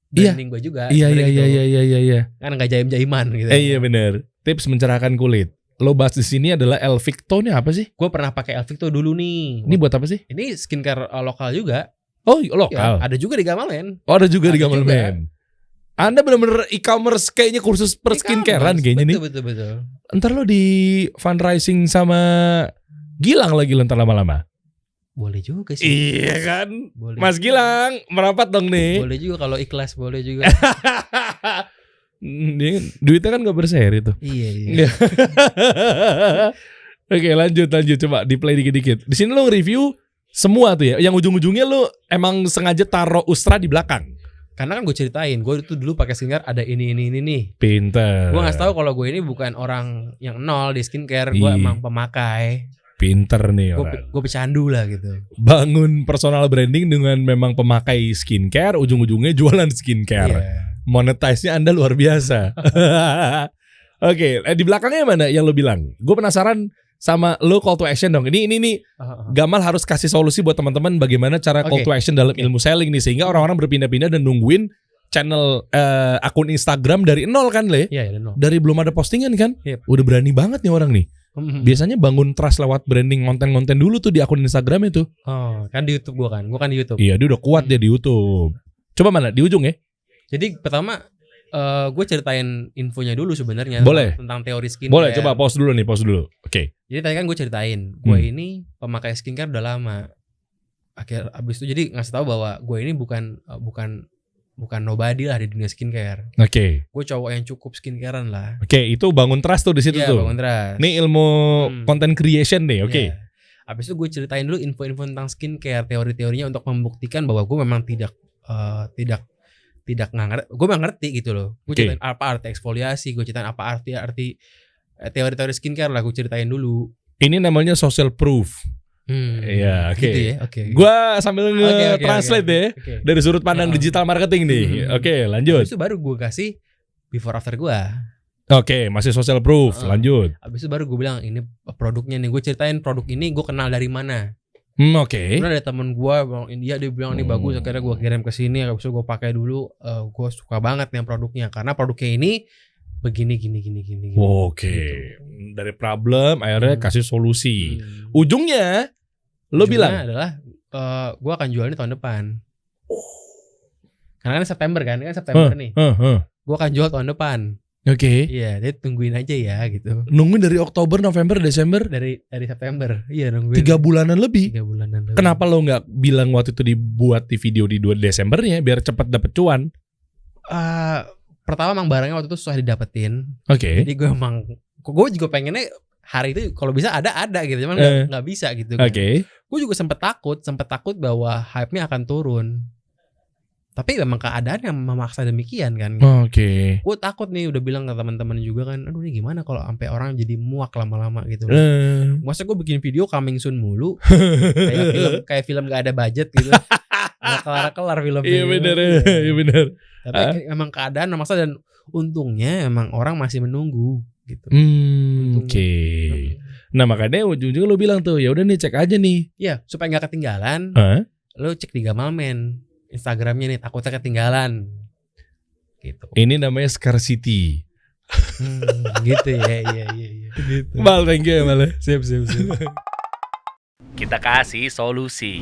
branding gue juga. Iya. Kan nggak jaim-jaiman gitu. Iya benar. Tips mencerahkan kulit. Lo bahas di sini adalah Elvicto nih apa sih? Gue pernah pakai Elvicto dulu nih. Ini buat apa sih? Ini skincare lokal juga. Oh lokal. Ya, ada juga di Gamalman. Oh ada juga di Gamalman. Anda benar-benar e-commerce kayaknya kursus per skincarean kayaknya nih. Betul. Ntar lo di fundraising sama Gilang lagi lo ntar lama-lama. Boleh juga sih. Iya kan? Boleh. Mas Gilang merapat dong nih. Boleh juga kalau ikhlas boleh juga. Duitnya kan gak berseri tuh. Iya. Oke lanjut coba di play dikit-dikit. Di sini lo nge-review semua tuh ya. Yang ujung-ujungnya lo emang sengaja taruh Ustra di belakang. Karena kan gue ceritain, gue itu dulu pakai skincare ada ini nih. Pinter. Gue ngasih tahu kalau gue ini bukan orang yang nol di skincare, gue emang pemakai. Pinter nih orang. Gue pecandu lah gitu. Bangun personal branding dengan memang pemakai skincare, ujung-ujungnya jualan skincare. Yeah. Monetize-nya Anda luar biasa. Oke, di belakangnya mana yang lo bilang? Gue penasaran sama lo call to action dong. Ini Gamal harus kasih solusi buat teman-teman bagaimana cara call to action dalam ilmu selling nih sehingga orang-orang berpindah-pindah dan nungguin channel akun Instagram dari nol kan Le? Iya, nol. Dari belum ada postingan kan? Yep. Udah berani banget nih orang nih. Biasanya bangun trust lewat branding konten-konten dulu tuh di akun Instagram itu. Oh, kan di YouTube gue kan di YouTube. Iya, dia udah kuat dia di YouTube. Coba mana di ujung ya? Jadi pertama gue ceritain infonya dulu sebenarnya. Boleh. Tentang teori skincare. Boleh, coba pause dulu. Oke. Jadi tadi kan gue ceritain, gue ini pemakai skincare udah lama. Abis itu jadi ngasih tahu bahwa gue ini bukan nobody lah di dunia skincare. Oke. Gue cowok yang cukup skincarean lah. Oke, itu bangun trust tuh di situ tuh. Bangun trust. Ini ilmu content creation nih, oke. Yeah. Abis itu gue ceritain dulu info-info tentang skincare, teori-teorinya untuk membuktikan bahwa gue memang tidak ngerti. Gue memang ngerti gitu loh. Gue ceritain apa arti eksfoliasi, gue ceritain apa arti teori-teori skincare lah, gue ceritain dulu. Ini namanya social proof. Iya, oke. Gitu ya? Okay. Gua sambil nge-translate ya dari sudut pandang digital marketing nih. Oke, lanjut. Habis itu baru gue kasih before after gue. Oke, masih social proof. Lanjut. Habis itu baru gue bilang ini produknya nih. Gue ceritain produk ini gue kenal dari mana. Oke. Karena ada temen gue bang India, dia bilang ini bagus. Akhirnya gue kirim ke sini. Habis itu gue pakai dulu. Gue suka banget nih produknya karena produknya ini begini gini. Oke. Gitu. Dari problem akhirnya kasih solusi. Ujungnya lo bilang adalah gue akan jual ini tahun depan. Karena kan September nih. Gue akan jual tahun depan. Oke. Iya, jadi tungguin aja ya gitu. Nungguin dari Oktober, November, Desember? Dari September. Iya, nungguin. 3 bulanan lebih. 3 bulanan lebih. Kenapa lo nggak bilang waktu itu dibuat di video di 2 Desembernya biar cepat dapet cuan? Pertama emang barangnya waktu itu susah didapetin. Oke. Jadi gue emang gue juga pengennya hari itu kalau bisa ada gitu, cuman nggak bisa gitu. Oke. Gue juga sempet takut bahwa hype-nya akan turun. Tapi memang keadaan yang memaksa demikian kan. Oke. Gue takut nih, udah bilang ke teman-teman juga kan, aduh ini gimana kalau sampai orang jadi muak lama-lama gitu. Masa gue bikin video coming soon mulu, kayak film gak ada budget gitu. Gak kelar filmnya. Iya benar, iya benar. Tapi emang keadaan memaksa dan untungnya emang orang masih menunggu gitu. Oke. Nah makanya ujung-ujungnya lo bilang tuh, ya udah nih cek aja nih. Iya, supaya nggak ketinggalan. Lo cek di Gamalman Instagramnya nih, takutnya ketinggalan. Gitu. Ini namanya scarcity. Gitu ya, iya. Gitu. Mal, thank you ya Mal. Siap. Kita kasih solusi.